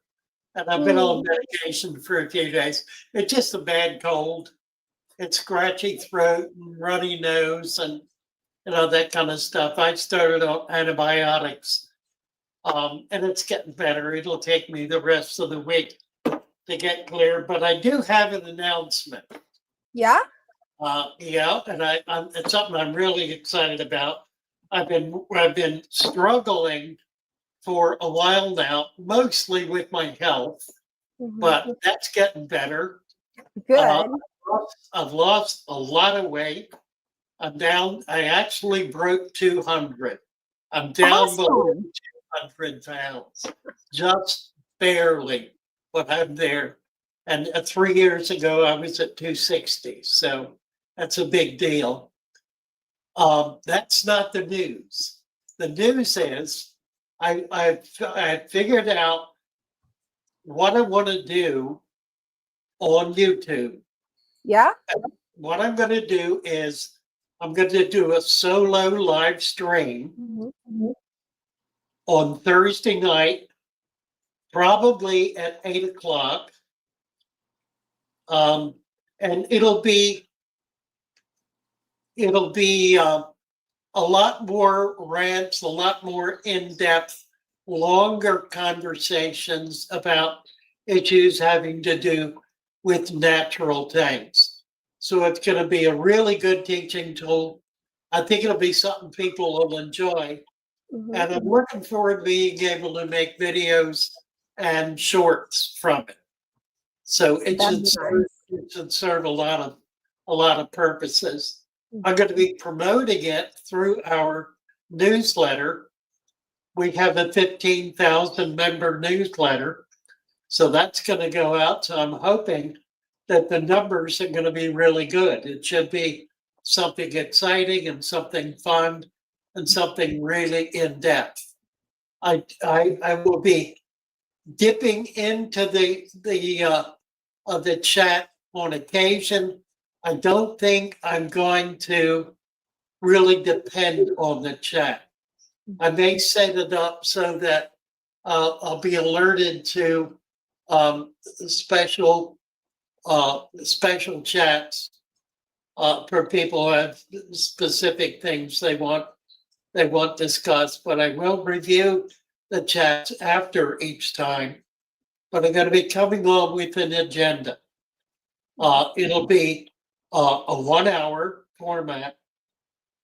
and I've been on medication for a few days. It's just a bad cold. It's scratchy throat and runny nose and that kind of stuff. I started on antibiotics, and it's getting better. It'll take me the rest of the week to get clear, but I do have an announcement. Yeah? Yeah, and it's something I'm really excited about. I've been struggling for a while now, mostly with my health, but that's getting better. Good. I've lost a lot of weight. I'm down. I actually broke 200. I'm down below 200 pounds, just barely, but I'm there. And 3 years ago, I was at 260. So that's a big deal. That's not the news. The news is I figured out what I want to do on YouTube. Yeah? What I'm going to do is I'm going to do a solo live stream on Thursday night, probably at 8 o'clock. And it'll be a lot more rants, a lot more in-depth, longer conversations about issues having to do with natural things. So it's going to be a really good teaching tool. I think it'll be something people will enjoy. And I'm looking forward to being able to make videos and shorts from it. So it should serve a lot of purposes. I'm going to be promoting it through our newsletter. We have a 15,000 member newsletter. So that's going to go out. So I'm hoping that the numbers are going to be really good. It should be something exciting and something fun and something really in depth. I will be dipping into the chat on occasion. I don't think I'm going to really depend on the chat. I may set it up so that I'll be alerted to special chats for people who have specific things they want discussed. But I will review the chats after each time. But I'm going to be coming on with an agenda. It'll be a 1 hour format.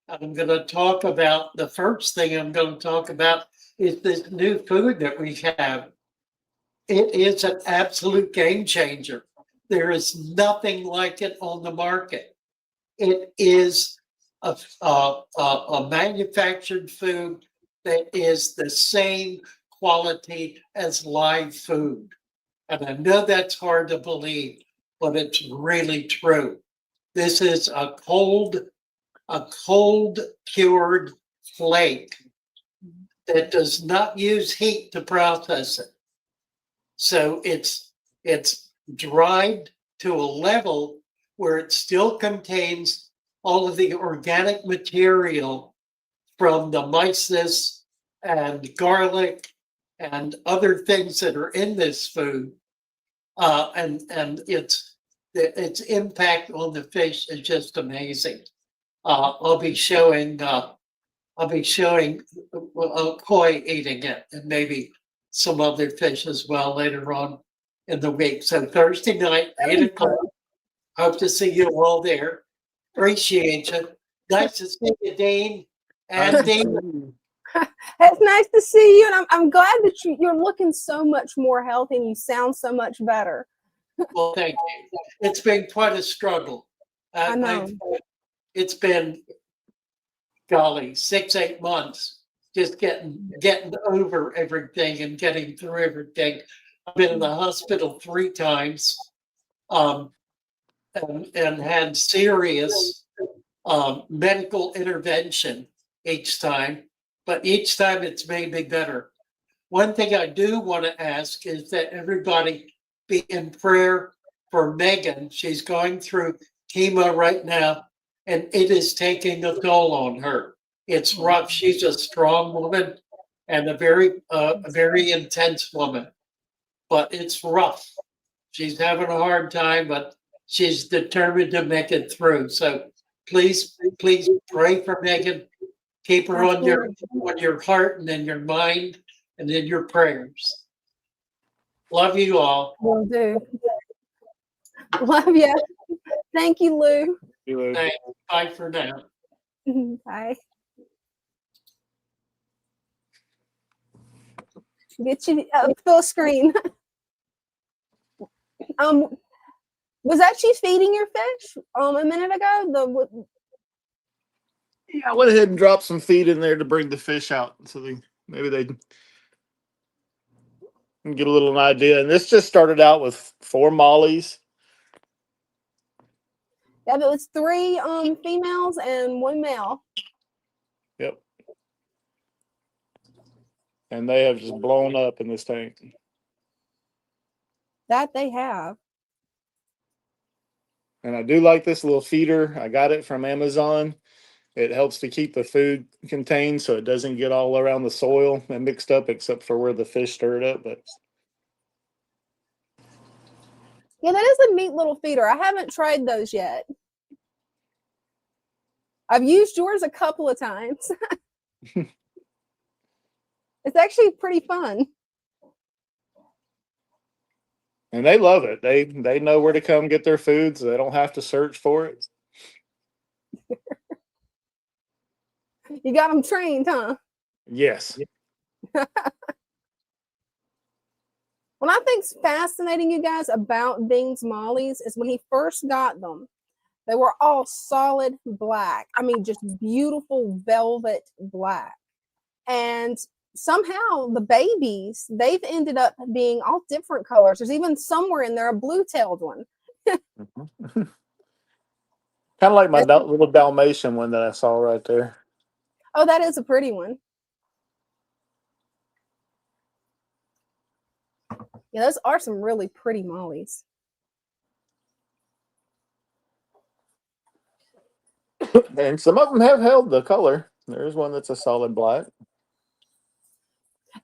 I'm going to talk about, the first thing I'm going to talk about is this new food that we have. It is an absolute game changer. There is nothing like it on the market. It is a manufactured food that is the same quality as live food. And I know that's hard to believe, but it's really true. This is a cold cured flake that does not use heat to process it. So it's dried to a level where it still contains all of the organic material from the mysis and garlic and other things that are in this food, and its impact on the fish is just amazing. I'll be showing koi eating it, and maybe some other fish as well later on in the week. So Thursday night, 8 o'clock. Hope to see you all there. Appreciate you. Nice to see you, Dean. And Dina, It's nice to see you, and I'm glad that you're looking so much more healthy and you sound so much better. well, thank you. It's been quite a struggle. I know. It's been, golly, 6-8 months just getting over everything and getting through everything. I've been in the hospital 3 times, and had serious medical intervention each time, but each time it's made me better. One thing I do want to ask is that everybody be in prayer for Megan. She's going through chemo right now, and it is taking a toll on her. It's rough. She's a strong woman and a very intense woman, but it's rough. She's having a hard time, but she's determined to make it through. So please pray for Megan. Keep her on your heart and in your mind and in your prayers. Love you all. Will do. Love you. Thank you, Lou. Thanks. Bye for now. Bye. Get you full screen. Was that she feeding your fish a minute ago? Yeah, I went ahead and dropped some feed in there to bring the fish out, so maybe they can get a little idea. And this just started out with 4 mollies. Yeah, but it's 3 females and 1 male. Yep. And they have just blown up in this tank. That they have. And I do like this little feeder. I got it from Amazon. It helps to keep the food contained so it doesn't get all around the soil and mixed up, except for where the fish stirred up. But Yeah, that is a neat little feeder. I haven't tried those yet. I've used yours a couple of times. It's actually pretty fun. and they love it. They know where to come get their food, so they don't have to search for it. You got them trained, huh? Yes. What I think's fascinating, you guys, about Dean's mollies is when he first got them, they were all solid black. I mean, just beautiful velvet black. And somehow the babies, they've ended up being all different colors. There's even somewhere in there a blue-tailed one. Kind of like my little Dalmatian one that I saw right there. Oh, that is a pretty one. Yeah, those are some really pretty mollies. And some of them have held the color. There's one that's a solid black.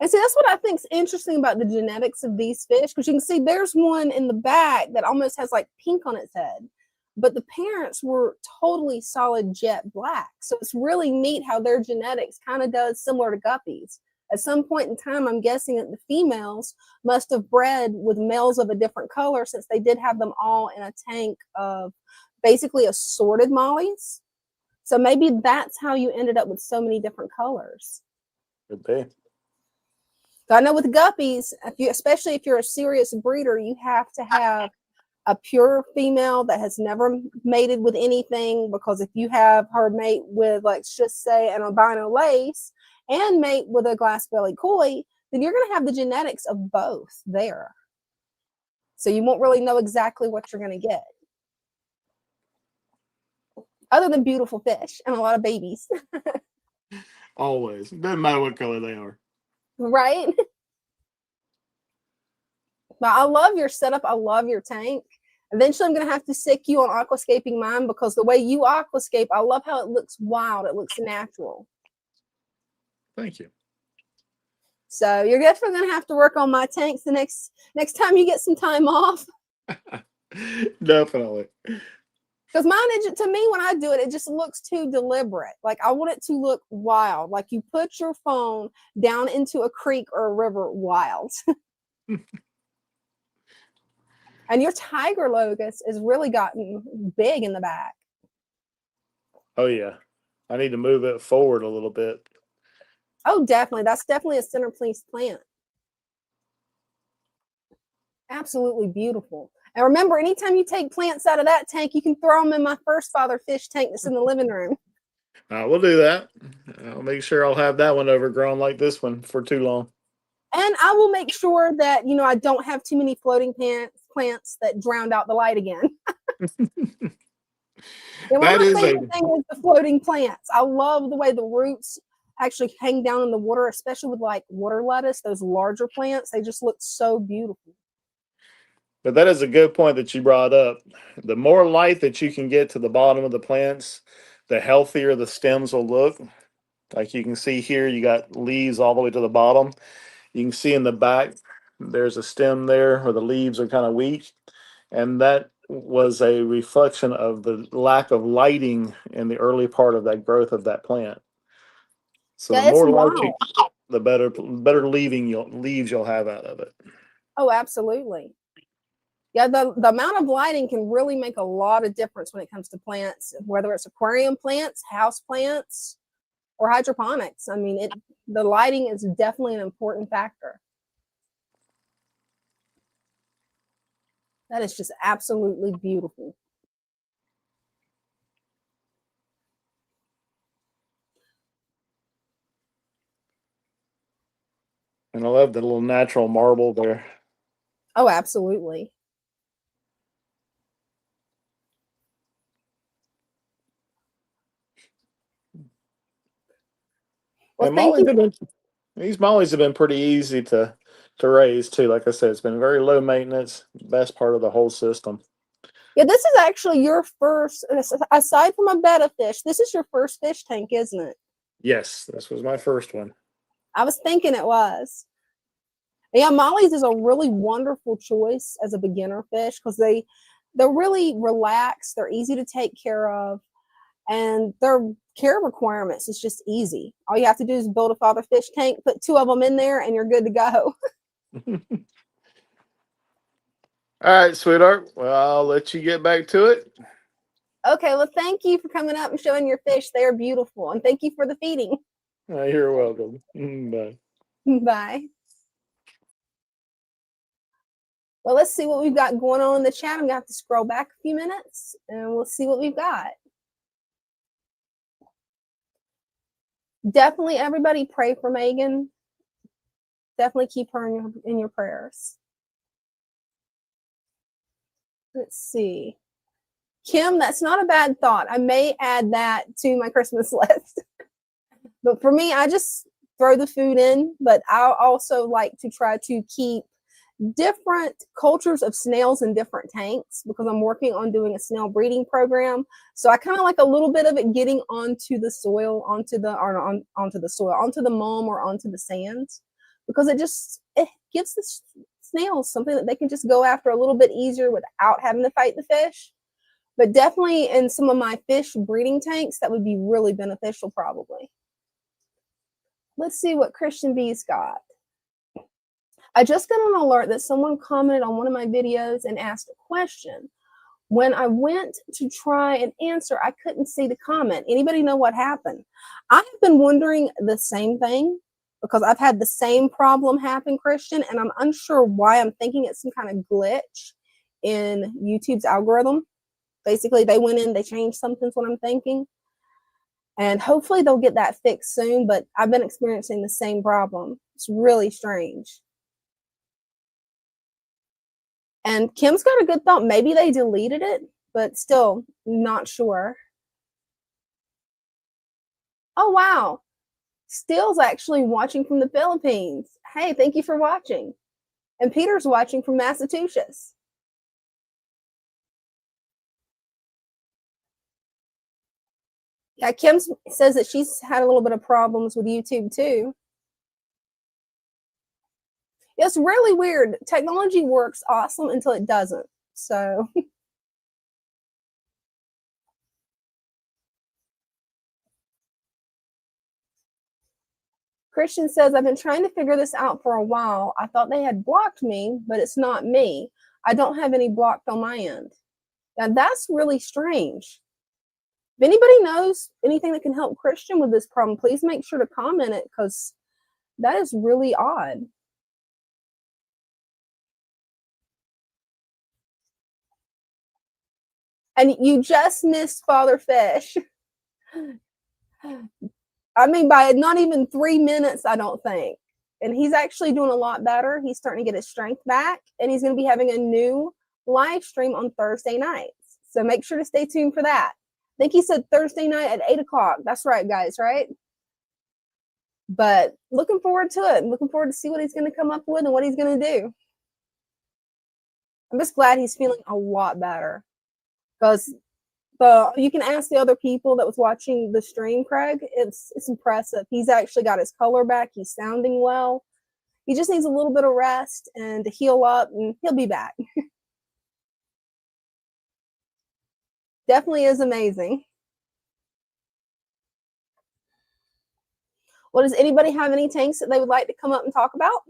And see, that's what I think is interesting about the genetics of these fish, because you can see there's one in the back that almost has like pink on its head, but the parents were totally solid jet black. So it's really neat how their genetics kind of does similar to guppies. At some point in time, I'm guessing that the females must have bred with males of a different color, since they did have them all in a tank of basically assorted mollies. So maybe that's how you ended up with so many different colors. Could be. So I know with guppies, especially if you're a serious breeder, you have to have a pure female that has never mated with anything, because if you have her mate with, let's just say, an albino lace and mate with a glass-bellied koi, then you're going to have the genetics of both there. So you won't really know exactly what you're going to get. Other than beautiful fish and a lot of babies. Always. Doesn't matter what color they are. Right? But I love your setup. I love your tank. Eventually, I'm going to have to sick you on aquascaping mine, because the way you aquascape, I love how it looks wild. It looks natural. Thank you. So you're definitely going to have to work on my tanks the next time you get some time off. Definitely. Because mine, to me, when I do it, it just looks too deliberate. Like, I want it to look wild. Like you put your phone down into a creek or a river wild. And your tiger locust has really gotten big in the back. Oh, yeah. I need to move it forward a little bit. Oh, definitely. That's definitely a centerpiece plant. Absolutely beautiful. And remember, anytime you take plants out of that tank, you can throw them in my first father fish tank that's in the living room. We'll do that. I'll make sure I'll have that one overgrown like this one for too long. And I will make sure that, you know, I don't have too many floating plants that drowned out the light again. And my favorite thing is the floating plants. I love the way the roots actually hang down in the water, especially with like water lettuce, those larger plants. They just look so beautiful. But that is a good point that you brought up. The more light that you can get to the bottom of the plants, the healthier the stems will look. Like you can see here, you got leaves all the way to the bottom. You can see in the back, there's a stem there where the leaves are kind of weak. And that was a reflection of the lack of lighting in the early part of that growth of that plant. So Yeah, the it's more light wild. the better leaves you'll have out of it. Oh, absolutely. Yeah, the amount of lighting can really make a lot of difference when it comes to plants, whether it's aquarium plants, house plants, or hydroponics. I mean, the lighting is definitely an important factor. That is just absolutely beautiful. And I love the little natural marble there. Oh, absolutely. Well, And thank you. these mollies have been pretty easy to raise too. Like I said, it's been very low maintenance, best part of the whole system. Yeah, this is actually your first, aside from a betta fish, this is your first fish tank, isn't it? Yes, this was my first one. I was thinking it was. Yeah, mollies is a really wonderful choice as a beginner fish because they're really relaxed, they're easy to take care of, and their care requirements is just easy. All you have to do is build a father fish tank, put 2 of them in there, and you're good to go. All right, sweetheart. Well, I'll let you get back to it. Okay, well, thank you for coming up and showing your fish. They are beautiful, and thank you for the feeding. You're welcome. Bye. Bye. Well, let's see what we've got going on in the chat. I'm gonna have to scroll back a few minutes, and we'll see what we've got. Definitely, everybody pray for Megan. Definitely keep her in your prayers. Let's see. Kim, that's not a bad thought. I may add that to my Christmas list. But for me, I just throw the food in, but I also like to try to keep different cultures of snails in different tanks because I'm working on doing a snail breeding program. So I kind of like a little bit of it getting onto the soil, onto the mulch or onto the sands, because it gives the snails something that they can just go after a little bit easier without having to fight the fish. But definitely in some of my fish breeding tanks, that would be really beneficial probably. Let's see what Christian B's got. I just got an alert that someone commented on one of my videos and asked a question. When I went to try and answer, I couldn't see the comment. Anybody know what happened? I have been wondering the same thing because I've had the same problem happen, Christian, and I'm unsure why. I'm thinking it's some kind of glitch in YouTube's algorithm. Basically, they went in, they changed something, is what I'm thinking. And hopefully they'll get that fixed soon, but I've been experiencing the same problem. It's really strange. And Kim's got a good thought. Maybe they deleted it, but still not sure. Oh, wow. Steele's actually watching from the Philippines. Hey, thank you for watching. And Peter's watching from Massachusetts. Yeah, Kim says that she's had a little bit of problems with YouTube too. It's really weird. Technology works awesome until it doesn't. So Christian says, I've been trying to figure this out for a while. I thought they had blocked me, but it's not me. I don't have any blocked on my end. Now that's really strange. If anybody knows anything that can help Christian with this problem, please make sure to comment it, because that is really odd. And you just missed Father Fish. I mean, by not even 3 minutes, I don't think. And he's actually doing a lot better. He's starting to get his strength back, and he's going to be having a new live stream on Thursday nights. So make sure to stay tuned for that. I think he said Thursday night at 8 o'clock. That's right, guys, right? But looking forward to it. Looking forward to see what he's going to come up with and what he's going to do. I'm just glad he's feeling a lot better, because you can ask the other people that was watching the stream, Craig. It's impressive. He's actually got his color back. He's sounding well. He just needs a little bit of rest and to heal up, and he'll be back. Definitely is amazing. Well, does anybody have any tanks that they would like to come up and talk about?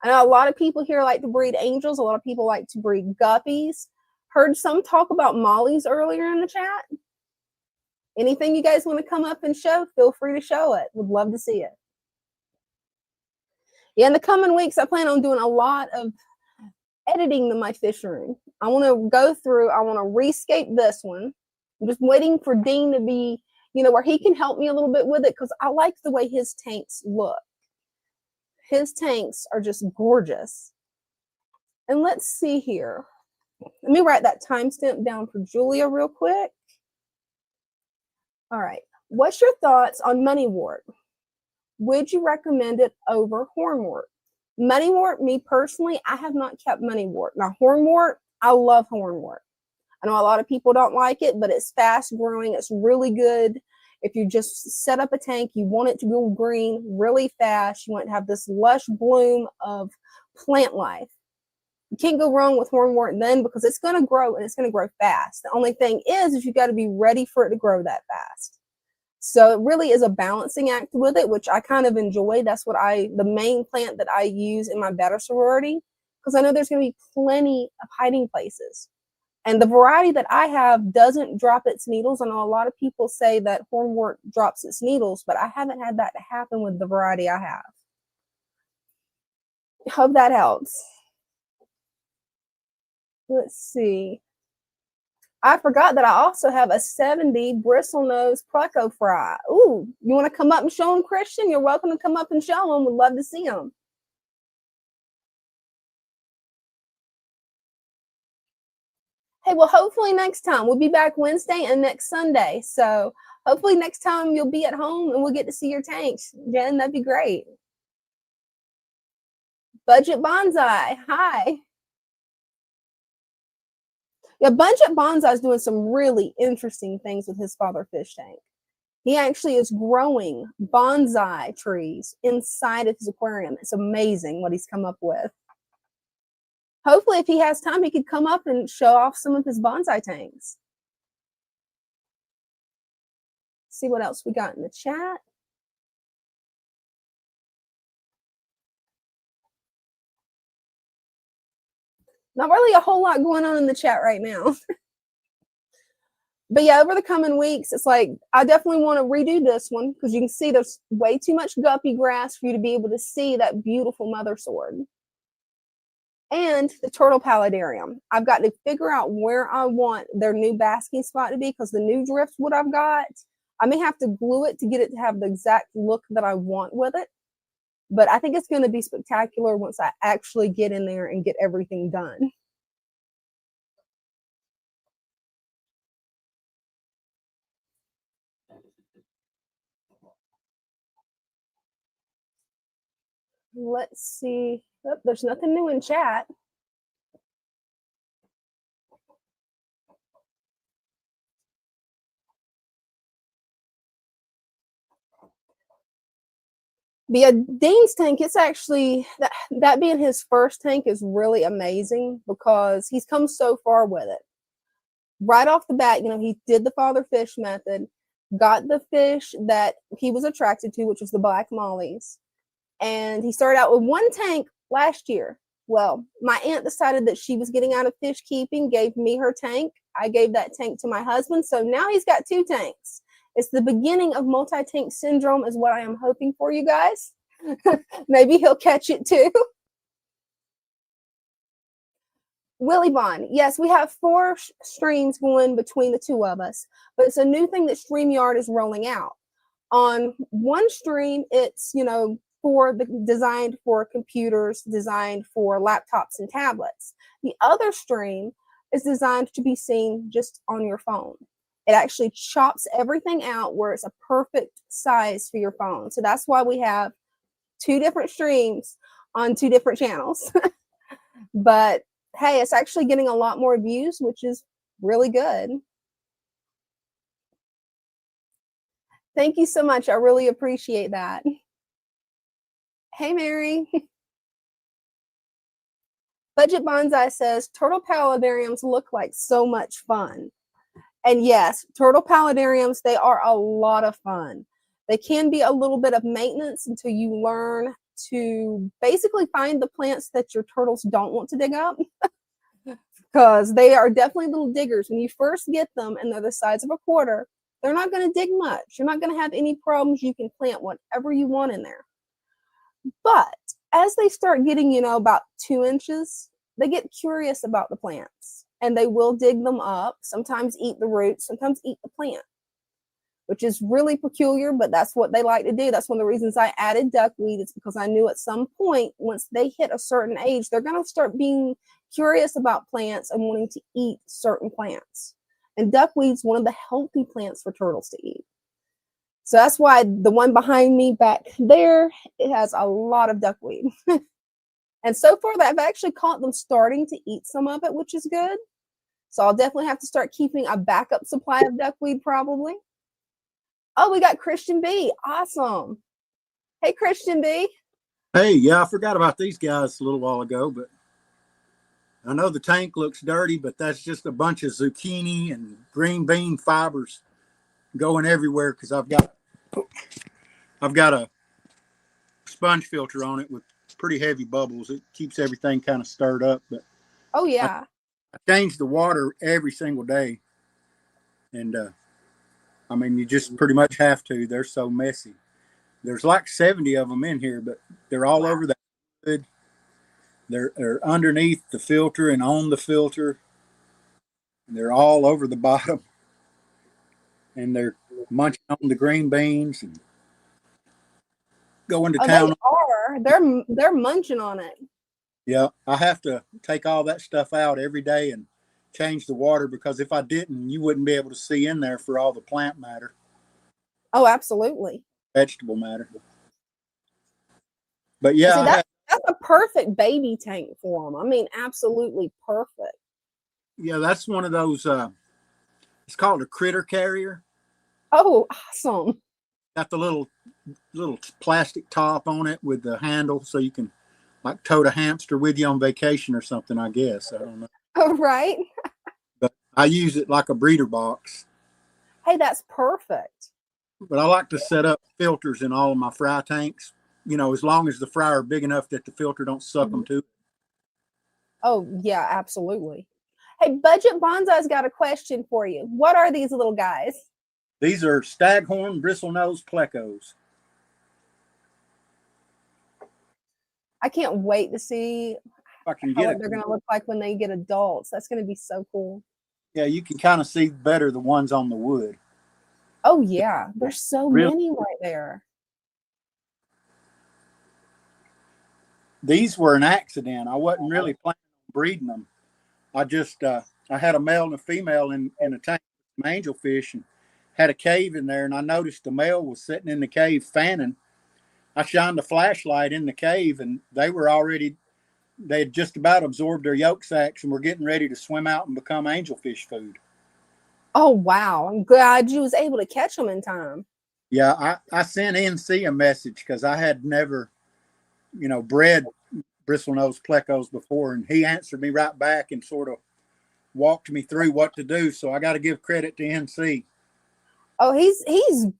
I know a lot of people here like to breed angels. A lot of people like to breed guppies. Heard some talk about mollies earlier in the chat. Anything you guys want to come up and show, feel free to show it. Would love to see it. Yeah, in the coming weeks, I plan on doing a lot of editing to my fish room. I want to go through, I want to rescape this one. I'm just waiting for Dean to be, where he can help me a little bit with it, because I like the way his tanks look. His tanks are just gorgeous. And let's see here. Let me write that timestamp down for Julia real quick. All right. What's your thoughts on moneywort? Would you recommend it over hornwort? Moneywort, me personally, I have not kept moneywort. Now, hornwort, I love hornwort. I know a lot of people don't like it, but it's fast growing. It's really good. If you just set up a tank, you want it to go green really fast. You want to have this lush bloom of plant life. You can't go wrong with hornwort then, because it's going to grow, and it's going to grow fast. The only thing is you got to be ready for it to grow that fast. So it really is a balancing act with it, which I kind of enjoy. That's what the main plant that I use in my Betta sorority, because I know there's going to be plenty of hiding places. And the variety that I have doesn't drop its needles. I know a lot of people say that hornwort drops its needles, but I haven't had that to happen with the variety I have. Hope that helps. Let's see. I forgot that I also have a 70 bristlenose pleco fry. Ooh, you want to come up and show them, Christian? You're welcome to come up and show them. We'd love to see them. Hey, well, hopefully next time. We'll be back Wednesday and next Sunday. So hopefully next time you'll be at home and we'll get to see your tanks. Jen, that'd be great. Budget Bonsai, hi. Yeah, Budget Bonsai is doing some really interesting things with his father fish tank. He actually is growing bonsai trees inside of his aquarium. It's amazing what he's come up with. Hopefully, if he has time, he could come up and show off some of his bonsai tanks. See what else we got in the chat. Not really a whole lot going on in the chat right now. But yeah, over the coming weeks, it's like, I definitely want to redo this one, because you can see there's way too much guppy grass for you to be able to see that beautiful mother sword. And the turtle paludarium. I've got to figure out where I want their new basking spot to be, because the new driftwood I've got, I may have to glue it to get it to have the exact look that I want with it. But I think it's going to be spectacular once I actually get in there and get everything done. Let's see. Oh, there's nothing new in chat. But yeah, Dean's tank, it's actually, that being his first tank is really amazing, because he's come so far with it. Right off the bat, he did the father fish method, got the fish that he was attracted to, which was the black mollies. And he started out with one tank last year. Well, my aunt decided that she was getting out of fish keeping, gave me her tank. I gave that tank to my husband, so now he's got 2 tanks. It's the beginning of multi-tank syndrome is what I am hoping for, you guys. Maybe he'll catch it too. Willie Bond, yes, we have 4 streams going between the 2 of us, but it's a new thing that StreamYard is rolling out. On one stream, it's, you know, designed for computers, designed for laptops and tablets. The other stream is designed to be seen just on your phone. It actually chops everything out where it's a perfect size for your phone. So that's why we have 2 different streams on 2 different channels. But hey, it's actually getting a lot more views, which is really good. Thank you so much. I really appreciate that. Hey, Mary. Budget Bonsai says, turtle paludariums look like so much fun. And yes, turtle paludariums, they are a lot of fun. They can be a little bit of maintenance until you learn to basically find the plants that your turtles don't want to dig up. Because they are definitely little diggers. When you first get them and they're the size of a quarter, they're not going to dig much. You're not going to have any problems. You can plant whatever you want in there. But as they start getting, you know, about 2 inches, they get curious about the plants and they will dig them up, sometimes eat the roots, sometimes eat the plant, which is really peculiar, but that's what they like to do. That's one of the reasons I added duckweed. It's because I knew at some point, once they hit a certain age, they're going to start being curious about plants and wanting to eat certain plants. And duckweed's one of the healthy plants for turtles to eat. So that's why the one behind me back there, it has a lot of duckweed. And so far, I've actually caught them starting to eat some of it, which is good. So I'll definitely have to start keeping a backup supply of duckweed probably. Oh, we got Christian B. Awesome. Hey, Christian B. Hey, yeah, I forgot about these guys a little while ago, but I know the tank looks dirty, but that's just a bunch of zucchini and green bean fibers going everywhere because I've got a sponge filter on it with pretty heavy bubbles. It keeps everything kind of stirred up. But oh yeah, I change the water every single day, and I mean you just pretty much have to. They're so messy. There's like 70 of them in here, but they're all over the hood. They're underneath the filter and on the filter. They're all over the bottom, and they're munching on the green beans and going to town. They're munching on it. Yeah, I have to take all that stuff out every day and change the water because if I didn't, you wouldn't be able to see in there for all the plant matter. Oh, absolutely. Vegetable matter. But yeah, see, that's a perfect baby tank for them. I mean, absolutely perfect. Yeah, that's one of those. It's called a critter carrier. Oh, awesome! Got the little plastic top on it with the handle, so you can like tote a hamster with you on vacation or something. I guess I don't know. Oh, right. But I use it like a breeder box. Hey, that's perfect. But I like to set up filters in all of my fry tanks. You know, as long as the fry are big enough that the filter don't suck them too. Oh, yeah, absolutely. Hey, Budget Bonsai's got a question for you. What are these little guys? These are staghorn bristlenose plecos. I can't wait to see what they're going to look like when they get adults. That's going to be so cool. Yeah, you can kind of see better the ones on the wood. Oh, yeah. There's so many right there. These were an accident. I wasn't really planning on breeding them. I just, I had a male and a female in a tank with some angelfish and had a cave in there. And I noticed the male was sitting in the cave fanning. I shined a flashlight in the cave and they had just about absorbed their yolk sacs and were getting ready to swim out and become angelfish food. Oh, wow. I'm glad you was able to catch them in time. Yeah, I sent NC a message because I had never, bred bristlenose plecos before, and he answered me right back and sort of walked me through what to do. So I got to give credit to NC. Oh, he's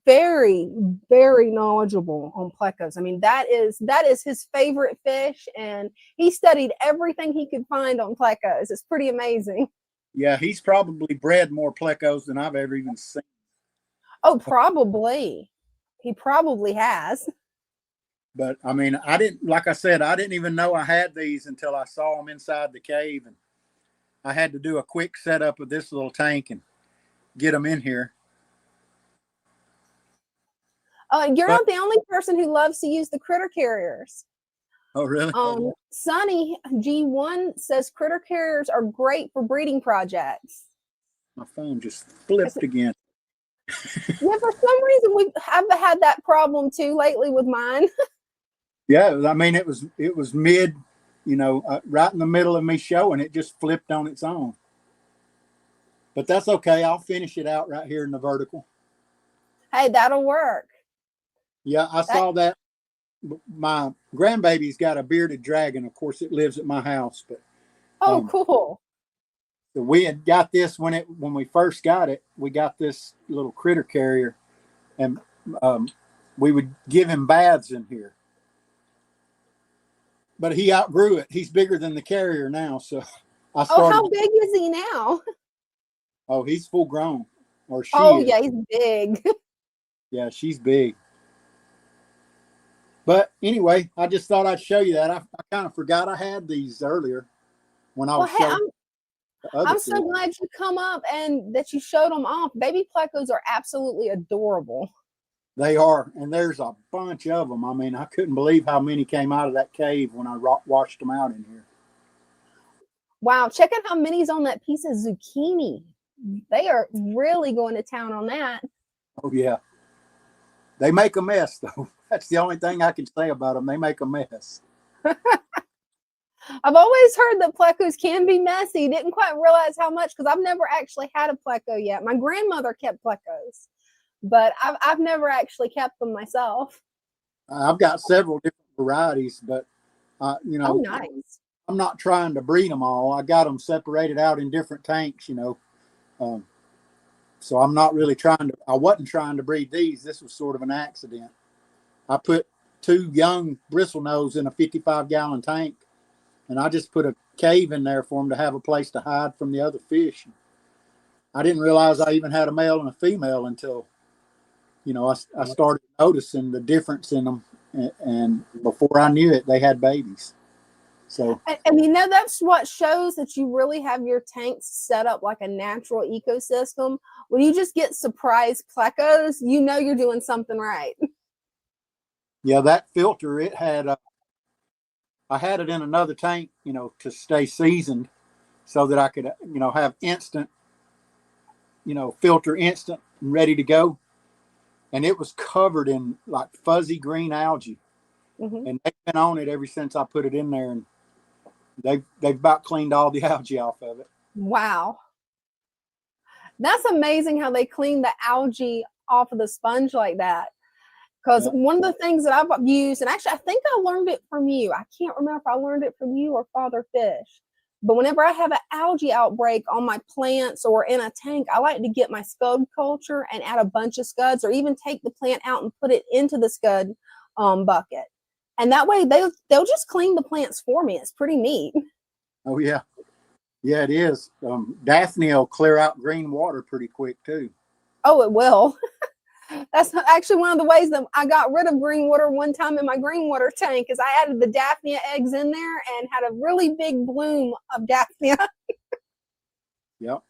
very, very knowledgeable on plecos. I mean, that is his favorite fish, and he studied everything he could find on plecos. It's pretty amazing. Yeah, he's probably bred more plecos than I've ever even seen. Oh, probably. He probably has. But I mean, I didn't, like I said, I didn't even know I had these until I saw them inside the cave. And I had to do a quick setup of this little tank and get them in here. Oh, you're But- not the only person who loves to use the critter carriers. Oh, really? Sonny G1 says critter carriers are great for breeding projects. My phone just flipped again. Yeah, for some reason we have had that problem too lately with mine. Yeah, I mean, it was mid, right in the middle of me showing, it just flipped on its own. But that's okay. I'll finish it out right here in the vertical. Hey, that'll work. Yeah, I saw that. My grandbaby's got a bearded dragon. Of course, it lives at my house. But Oh, cool. we had got this when we first got it. We got this little critter carrier, and we would give him baths in here. But he outgrew it. He's bigger than the carrier now. So I started. Oh, how big is he now? Oh, he's full grown, or she. Oh, is. yeah, he's big. Yeah, she's big. But anyway, I just thought I'd show you that. I kind of forgot I had these earlier when I was showing. I'm so glad you come up and that you showed them off. Baby plecos are absolutely adorable. They are, and there's a bunch of them. I mean, I couldn't believe how many came out of that cave when I washed them out in here. Wow, check out how many's on that piece of zucchini. They are really going to town on that. Oh, yeah. They make a mess, though. That's the only thing I can say about them. They make a mess. I've always heard that plecos can be messy. Didn't quite realize how much because I've never actually had a pleco yet. My grandmother kept plecos, but I've never actually kept them myself. I've got several different varieties, but, Oh, nice. I'm not trying to breed them all. I got them separated out in different tanks, so I'm not really I wasn't trying to breed these. This was sort of an accident. I put 2 young bristlenose in a 55-gallon tank, and I just put a cave in there for them to have a place to hide from the other fish. I didn't realize I even had a male and a female until, I started noticing the difference in them, and before I knew it, they had babies. So, and that's what shows that you really have your tanks set up like a natural ecosystem. When you just get surprise plecos, you're doing something right. yeah, that filter, it had, I had it in another tank, to stay seasoned so that I could, have instant, filter instant and ready to go. And it was covered in like fuzzy green algae. Mm-hmm. And they've been on it ever since I put it in there. And they've about cleaned all the algae off of it. Wow. That's amazing how they clean the algae off of the sponge like that. Because one of the things that I've used, and actually I think I learned it from you. I can't remember if I learned it from you or Father Fish. But whenever I have an algae outbreak on my plants or in a tank, I like to get my scud culture and add a bunch of scuds, or even take the plant out and put it into the scud bucket. And that way they'll just clean the plants for me. It's pretty neat. Oh, yeah. Yeah, it is. Daphne will clear out green water pretty quick, too. Oh, it will. That's actually one of the ways that I got rid of green water one time in my green water tank, is I added the Daphnia eggs in there and had a really big bloom of Daphnia. Yep.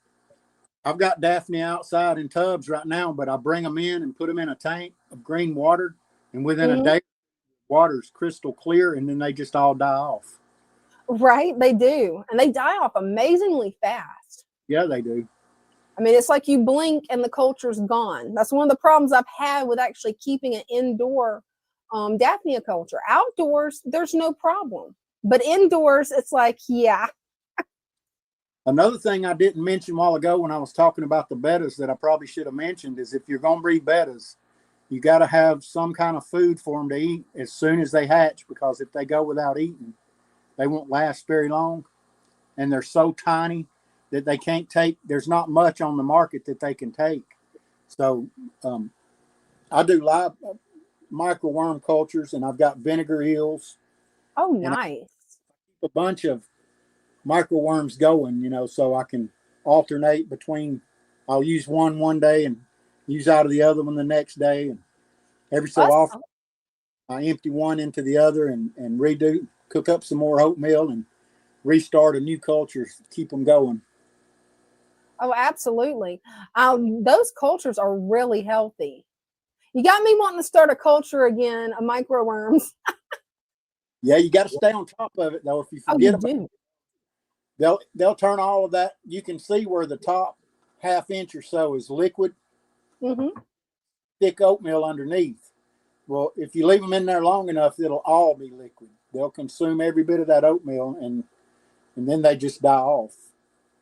I've got Daphnia outside in tubs right now, but I bring them in and put them in a tank of green water, and within a day, water's crystal clear, and then they just all die off. Right, they do. And they die off amazingly fast. Yeah, they do. I mean, it's like you blink and the culture's gone. That's one of the problems I've had with actually keeping an indoor Daphnia culture. Outdoors, there's no problem. But indoors, it's like, yeah. Another thing I didn't mention a while ago when I was talking about the bettas that I probably should have mentioned is if you're going to breed bettas, you got to have some kind of food for them to eat as soon as they hatch, because if they go without eating, they won't last very long. And they're so tiny that they can't take, there's not much on the market that they can take. So I do live microworm cultures, and I've got vinegar eels. Oh, nice. A bunch of microworms going, so I can alternate between, I'll use one day and use out of the other one the next day. And every so often I empty one into the other and redo, cook up some more oatmeal and restart a new culture, keep them going. Oh, absolutely. Those cultures are really healthy. You got me wanting to start a culture again of microworms. Yeah, you got to stay on top of it though. If you forget about it, they'll turn all of that. You can see where the top half inch or so is liquid, thick oatmeal underneath. Well, if you leave them in there long enough, it'll all be liquid. They'll consume every bit of that oatmeal, and then they just die off,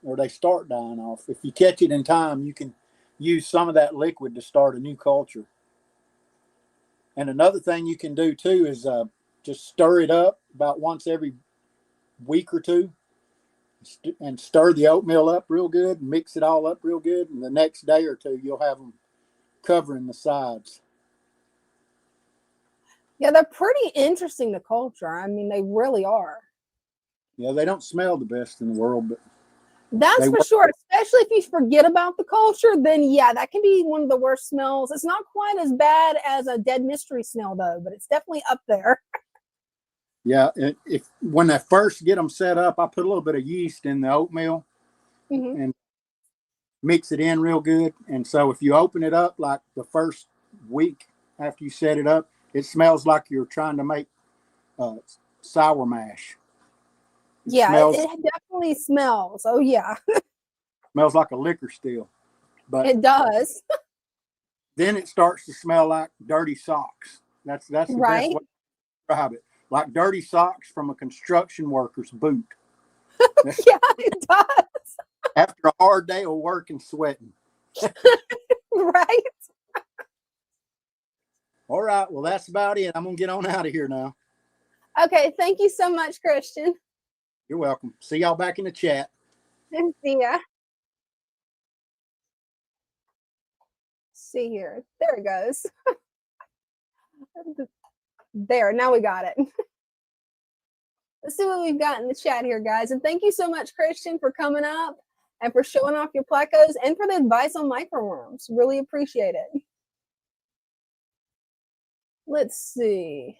or they start dying off. If you catch it in time, you can use some of that liquid to start a new culture. And another thing you can do too is just stir it up about once every week or two, and stir the oatmeal up real good, and mix it all up real good, and the next day or two you'll have them covering the sides. Yeah, they're pretty interesting to culture. I mean, they really are. Yeah, they don't smell the best in the world, but that's for sure. Especially if you forget about the culture, then yeah, that can be one of the worst smells. It's not quite as bad as a dead mystery smell though, but it's definitely up there. Yeah, if when I first get them set up, I put a little bit of yeast in the oatmeal and mix it in real good. And so if you open it up like the first week after you set it up, it smells like you're trying to make sour mash. It definitely smells. Oh yeah. Smells like a liquor still. But it does. Then it starts to smell like dirty socks. That's the best way to describe it. Like dirty socks from a construction worker's boot. Yeah, it does. After a hard day of work and sweating. Right. All right. Well, that's about it. I'm going to get on out of here now. Okay. Thank you so much, Christian. You're welcome. See y'all back in the chat. See ya. See here. There it goes. There. Now we got it. Let's see what we've got in the chat here, guys. And thank you so much, Christian, for coming up and for showing off your plecos and for the advice on microworms. Really appreciate it. Let's see.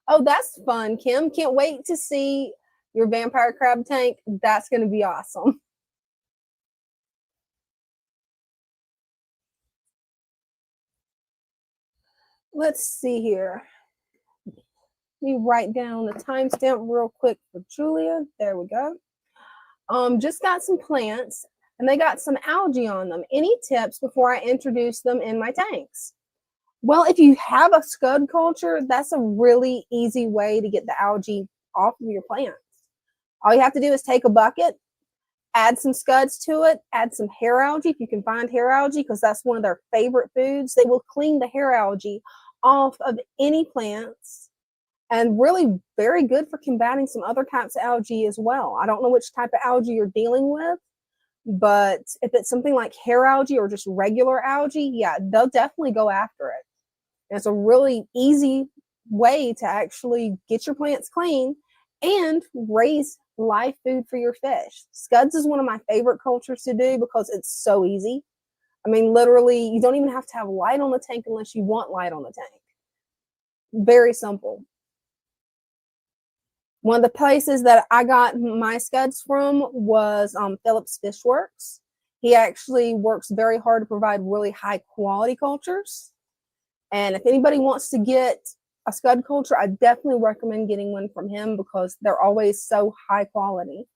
Oh, that's fun, Kim. Can't wait to see your vampire crab tank. That's going to be awesome. Let's see here. Let me write down the timestamp real quick for Julia. There we go. Just got some plants and they got some algae on them. Any tips before I introduce them in my tanks? Well, if you have a scud culture, that's a really easy way to get the algae off of your plants. All you have to do is take a bucket, add some scuds to it, add some hair algae if you can find hair algae, because that's one of their favorite foods. They will clean the hair algae off of any plants, and really very good for combating some other types of algae as well. I don't know which type of algae you're dealing with, but if it's something like hair algae or just regular algae, yeah, they'll definitely go after it. And it's a really easy way to actually get your plants clean and raise live food for your fish. Scuds is one of my favorite cultures to do because it's so easy. I mean, literally, you don't even have to have light on the tank unless you want light on the tank. Very simple. One of the places that I got my scuds from was Phillips Fish Works. He actually works very hard to provide really high quality cultures. And if anybody wants to get a scud culture, I definitely recommend getting one from him because they're always so high quality.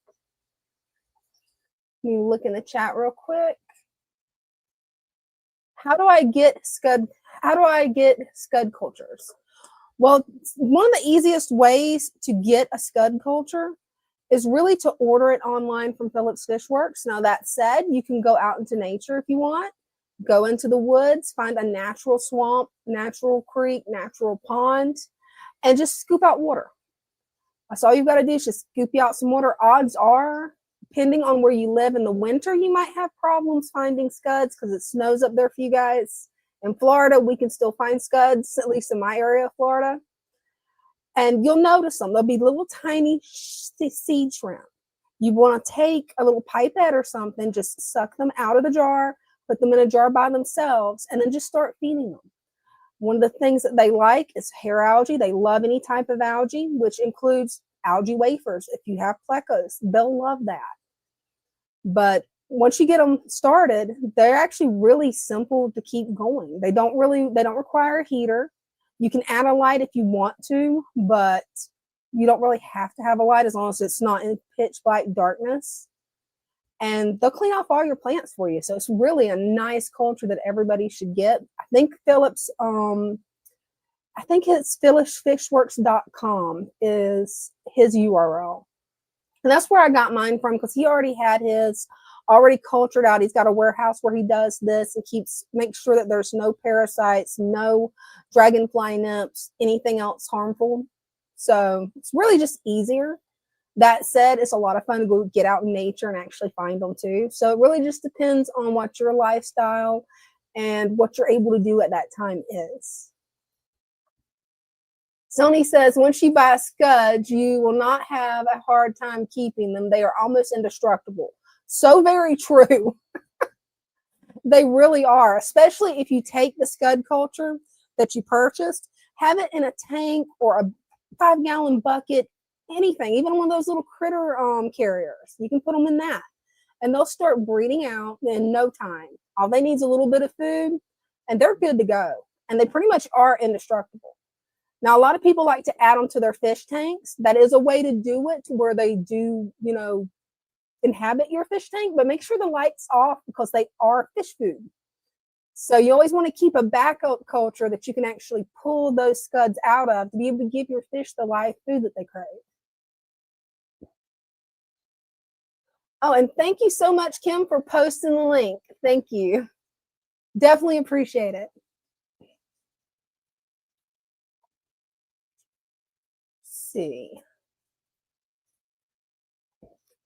Let me look in the chat real quick. How do I get scud cultures? Well, one of the easiest ways to get a scud culture is really to order it online from Phillips Fish Works. Now, that said, you can go out into nature if you want. Go into the woods, find a natural swamp, natural creek, natural pond, and just scoop out water. That's all you've got to do is just scoop out some water. Odds are, depending on where you live in the winter, you might have problems finding scuds because it snows up there for you guys. In Florida, we can still find scuds, at least in my area of Florida. And you'll notice them. They'll be little tiny seed shrimp. You want to take a little pipette or something, just suck them out of the jar, put them in a jar by themselves, and then just start feeding them. One of the things that they like is hair algae. They love any type of algae, which includes algae wafers. If you have plecos, they'll love that. But once you get them started, they're actually really simple to keep going. They don't require a heater. You can add a light if you want to, but you don't really have to have a light as long as it's not in pitch black darkness. And they'll clean off all your plants for you. So it's really a nice culture that everybody should get. I think Phillips, I think it's phyllisfishworks.com is his URL. And that's where I got mine from, because he already had his already cultured out. He's got a warehouse where he does this and makes sure that there's no parasites, no dragonfly nymphs, anything else harmful. So it's really just easier. That said, it's a lot of fun to go get out in nature and actually find them too. So it really just depends on what your lifestyle and what you're able to do at that time is. Sony says, once you buy scuds, you will not have a hard time keeping them. They are almost indestructible. So very true. They really are, especially if you take the scud culture that you purchased, have it in a tank or a 5-gallon bucket, anything, even one of those little critter carriers. You can put them in that, and they'll start breeding out in no time. All they need is a little bit of food, and they're good to go. And they pretty much are indestructible. Now, a lot of people like to add them to their fish tanks. That is a way to do it, to where they do, inhabit your fish tank, but make sure the light's off, because they are fish food. So you always want to keep a backup culture that you can actually pull those scuds out of to be able to give your fish the live food that they crave. Oh, and thank you so much, Kim, for posting the link. Thank you. Definitely appreciate it. Let's see.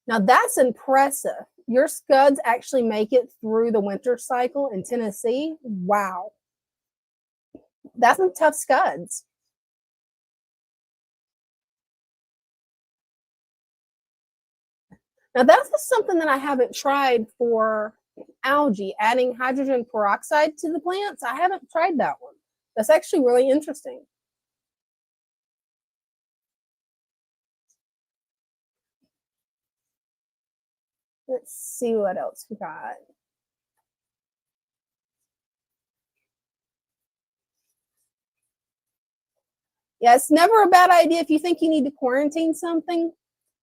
Now that's impressive. Your scuds actually make it through the winter cycle in Tennessee. Wow. That's some tough scuds. Now that's just something that I haven't tried for algae, adding hydrogen peroxide to the plants. I haven't tried that one. That's actually really interesting. Let's see what else we got. Yeah, it's never a bad idea if you think you need to quarantine something.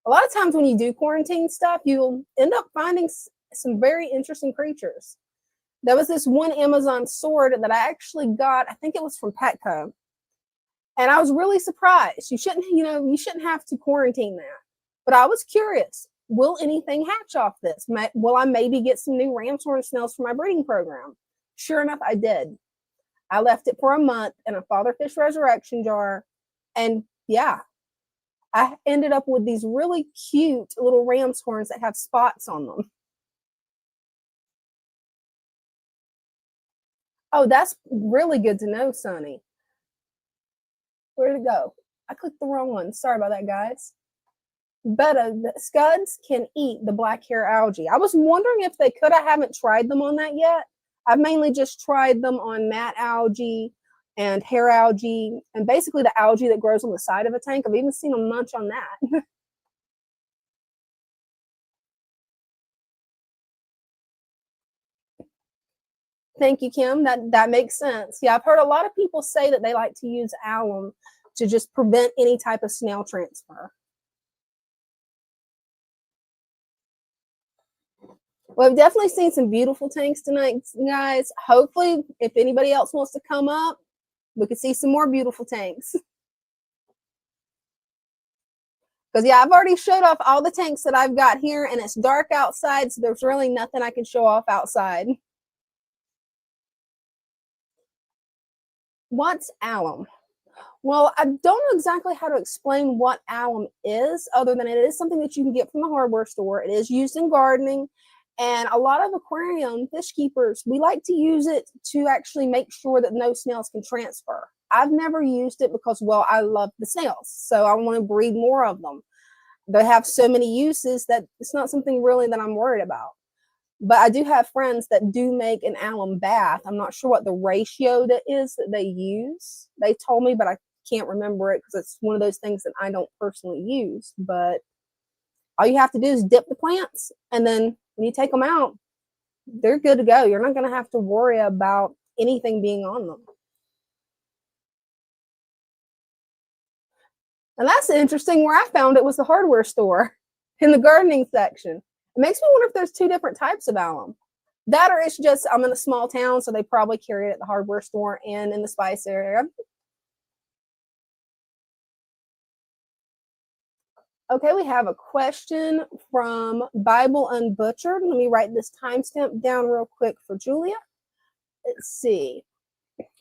A lot of times when you do quarantine stuff, you'll end up finding some very interesting creatures. There was this one Amazon sword that I actually got, I think it was from Petco. And I was really surprised. You shouldn't have to quarantine that. But I was curious. Will anything hatch off this? Will I maybe get some new ram's horn snails for my breeding program? Sure enough, I did. I left it for a month in a father fish resurrection jar. And yeah, I ended up with these really cute little ram's horns that have spots on them. Oh, that's really good to know, Sonny. Where'd it go? I clicked the wrong one. Sorry about that, guys. Betta, the scuds can eat the black hair algae. I was wondering if they could. I haven't tried them on that yet. I've mainly just tried them on mat algae and hair algae, and basically the algae that grows on the side of a tank. I've even seen them munch on that. Thank you, Kim. That makes sense. Yeah, I've heard a lot of people say that they like to use alum to just prevent any type of snail transfer. Well, I've definitely seen some beautiful tanks tonight, guys. Hopefully, if anybody else wants to come up, we can see some more beautiful tanks. Because, yeah, I've already showed off all the tanks that I've got here, and it's dark outside, so there's really nothing I can show off outside. What's alum? Well, I don't know exactly how to explain what alum is, other than it is something that you can get from the hardware store. It is used in gardening. And a lot of aquarium fish keepers, we like to use it to actually make sure that no snails can transfer. I've never used it because, well, I love the snails, so I want to breed more of them. They have so many uses that it's not something really that I'm worried about. But I do have friends that do make an alum bath. I'm not sure what the ratio that is that they use. They told me, but I can't remember it because it's one of those things that I don't personally use. But all you have to do is dip the plants, and then when you take them out, they're good to go. You're not going to have to worry about anything being on them. And that's interesting. Where I found it was the hardware store in the gardening section. It makes me wonder if there's two different types of alum. That, or it's just I'm in a small town, so they probably carry it at the hardware store and in the spice area. Okay, we have a question from Bible Unbutchered. Let me write this timestamp down real quick for Julia. Let's see.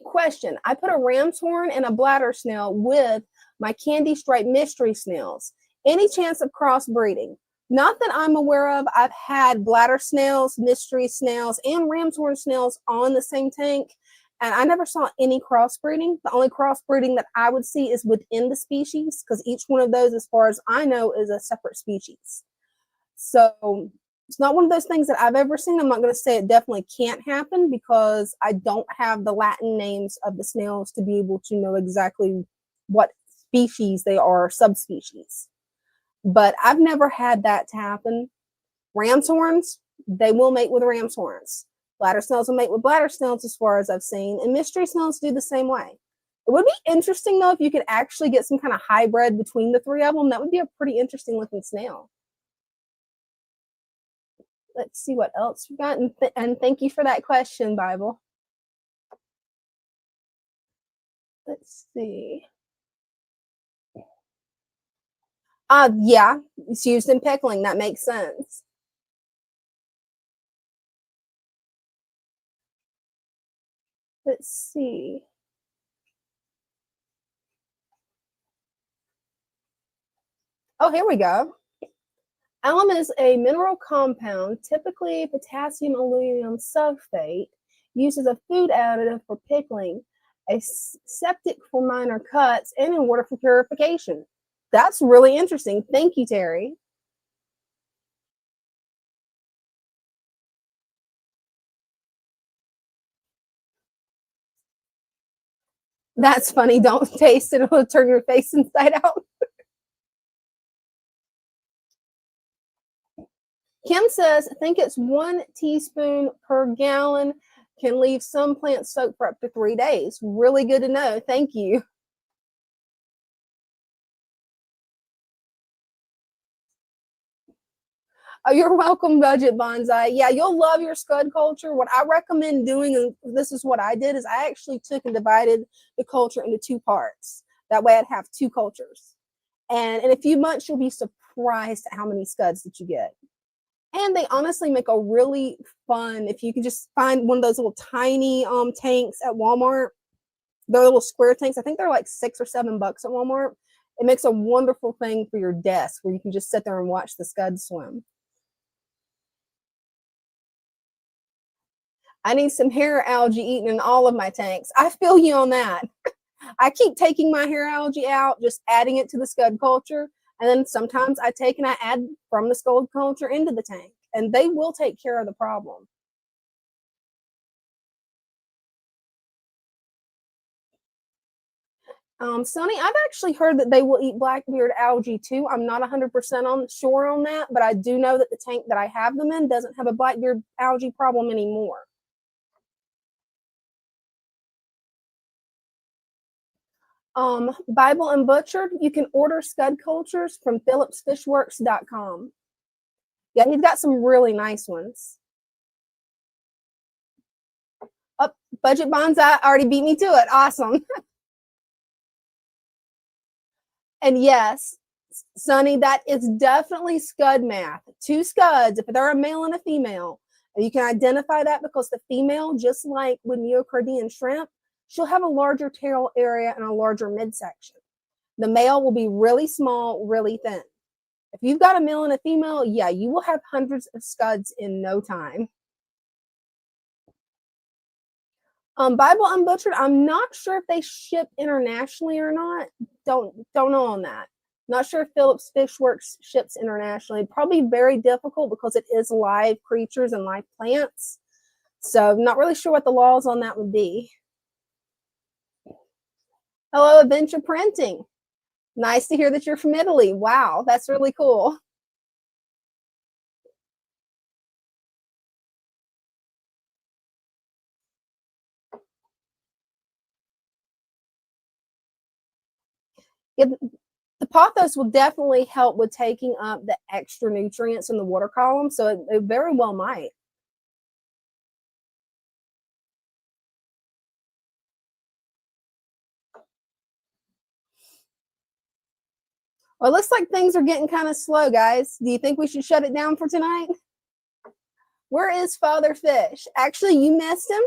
Question. I put a ram's horn and a bladder snail with my candy stripe mystery snails. Any chance of crossbreeding? Not that I'm aware of. I've had bladder snails, mystery snails, and ram's horn snails on the same tank, and I never saw any crossbreeding. The only crossbreeding that I would see is within the species, because each one of those, as far as I know, is a separate species. So it's not one of those things that I've ever seen. I'm not going to say it definitely can't happen because I don't have the Latin names of the snails to be able to know exactly what species they are, subspecies. But I've never had that to happen. Ram's horns, they will mate with ram's horns. Bladder snails will mate with bladder snails as far as I've seen. And mystery snails do the same way. It would be interesting, though, if you could actually get some kind of hybrid between the three of them. That would be a pretty interesting looking snail. Let's see what else we got. And thank you for that question, Bible. Let's see. Yeah, it's used in pickling. That makes sense. Let's see. Oh, here we go. Alum is a mineral compound, typically potassium aluminum sulfate, used as a food additive for pickling, a septic for minor cuts, and in water for purification. That's really interesting. Thank you, Terry. That's funny. Don't taste it. It'll turn your face inside out. Kim says, I think it's 1 teaspoon per gallon. Can leave some plants soaked for up to 3 days. Really good to know. Thank you. Oh, you're welcome, Budget Bonsai. Yeah, you'll love your scud culture. What I recommend doing, and this is what I did, is I actually took and divided the culture into 2 parts. That way I'd have 2 cultures. And in a few months, you'll be surprised at how many scuds that you get. And they honestly make a really fun, if you can just find one of those little tiny tanks at Walmart. They're little square tanks. I think they're like $6 or $7 at Walmart. It makes a wonderful thing for your desk where you can just sit there and watch the scuds swim. I need some hair algae eaten in all of my tanks. I feel you on that. I keep taking my hair algae out, just adding it to the scud culture. And then sometimes I take and I add from the scud culture into the tank. And they will take care of the problem. Sonny, I've actually heard that they will eat blackbeard algae too. I'm not 100% sure on that, but I do know that the tank that I have them in doesn't have a blackbeard algae problem anymore. Bible Unbutchered, you can order scud cultures from phillipsfishworks.com. Yeah, he's got some really nice ones. Oh, Budget Bonsai already beat me to it. Awesome. And yes, Sonny, that is definitely scud math. 2 scuds, if they're a male and a female. And you can identify that because the female, just like with neocordian shrimp, she'll have a larger tail area and a larger midsection. The male will be really small, really thin. If you've got a male and a female, yeah, you will have hundreds of scuds in no time. Bible Unbutchered, I'm not sure if they ship internationally or not. Don't know on that. Not sure if Phillips Fish Works ships internationally. Probably very difficult because it is live creatures and live plants. So I'm not really sure what the laws on that would be. Hello, Adventure Printing. Nice to hear that you're from Italy. Wow, that's really cool. The pothos will definitely help with taking up the extra nutrients in the water column, so it very well might. Well, it looks like things are getting kind of slow, guys. Do you think we should shut it down for tonight? Where is Father Fish? Actually, you missed him.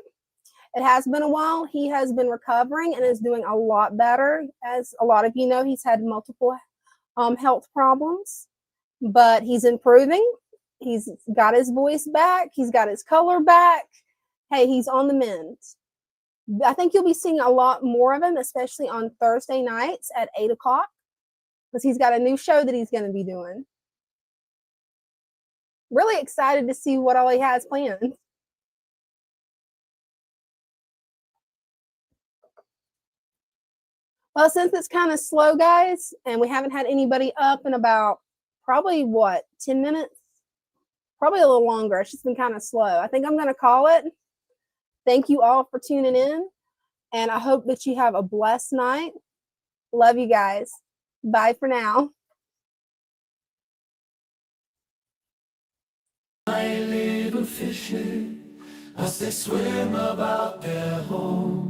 It has been a while. He has been recovering and is doing a lot better. As a lot of you know, he's had multiple health problems, but he's improving. He's got his voice back. He's got his color back. Hey, he's on the mend. I think you'll be seeing a lot more of him, especially on Thursday nights at 8 o'clock, because he's got a new show that he's going to be doing. Really excited to see what all he has planned. Well, since it's kind of slow, guys, and we haven't had anybody up in about probably, 10 minutes? Probably a little longer. It's just been kind of slow. I think I'm going to call it. Thank you all for tuning in, and I hope that you have a blessed night. Love you guys. Bye for now. My little fishes, as they swim about their home.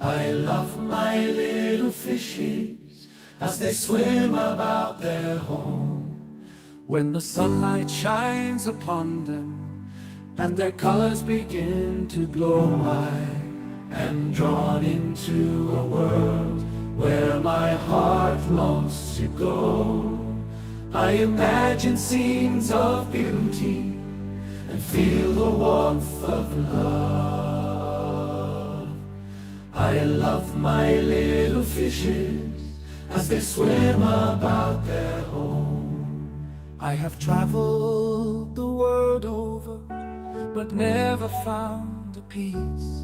I love my little fishes, as they swim about their home. When the sunlight shines upon them, and their colors begin to glow, I am drawn into a world where my heart longs to go. I imagine scenes of beauty and feel the warmth of love. I love my little fishes as they swim about their home. I have traveled the world over, but never found a peace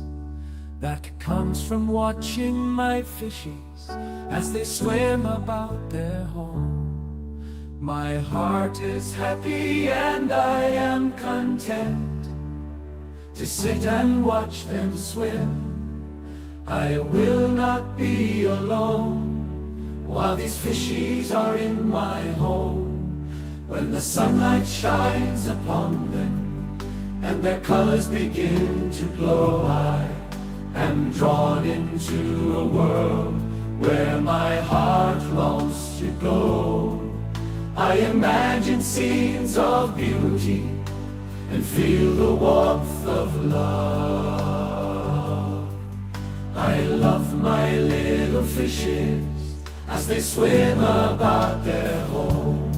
that comes from watching my fishes as they swim about their home. My heart is happy and I am content to sit and watch them swim. I will not be alone while these fishies are in my home. When the sunlight shines upon them and their colors begin to glow, I am drawn into a world where my heart longs to go. I imagine scenes of beauty and feel the warmth of love. I love my little fishes as they swim about their home.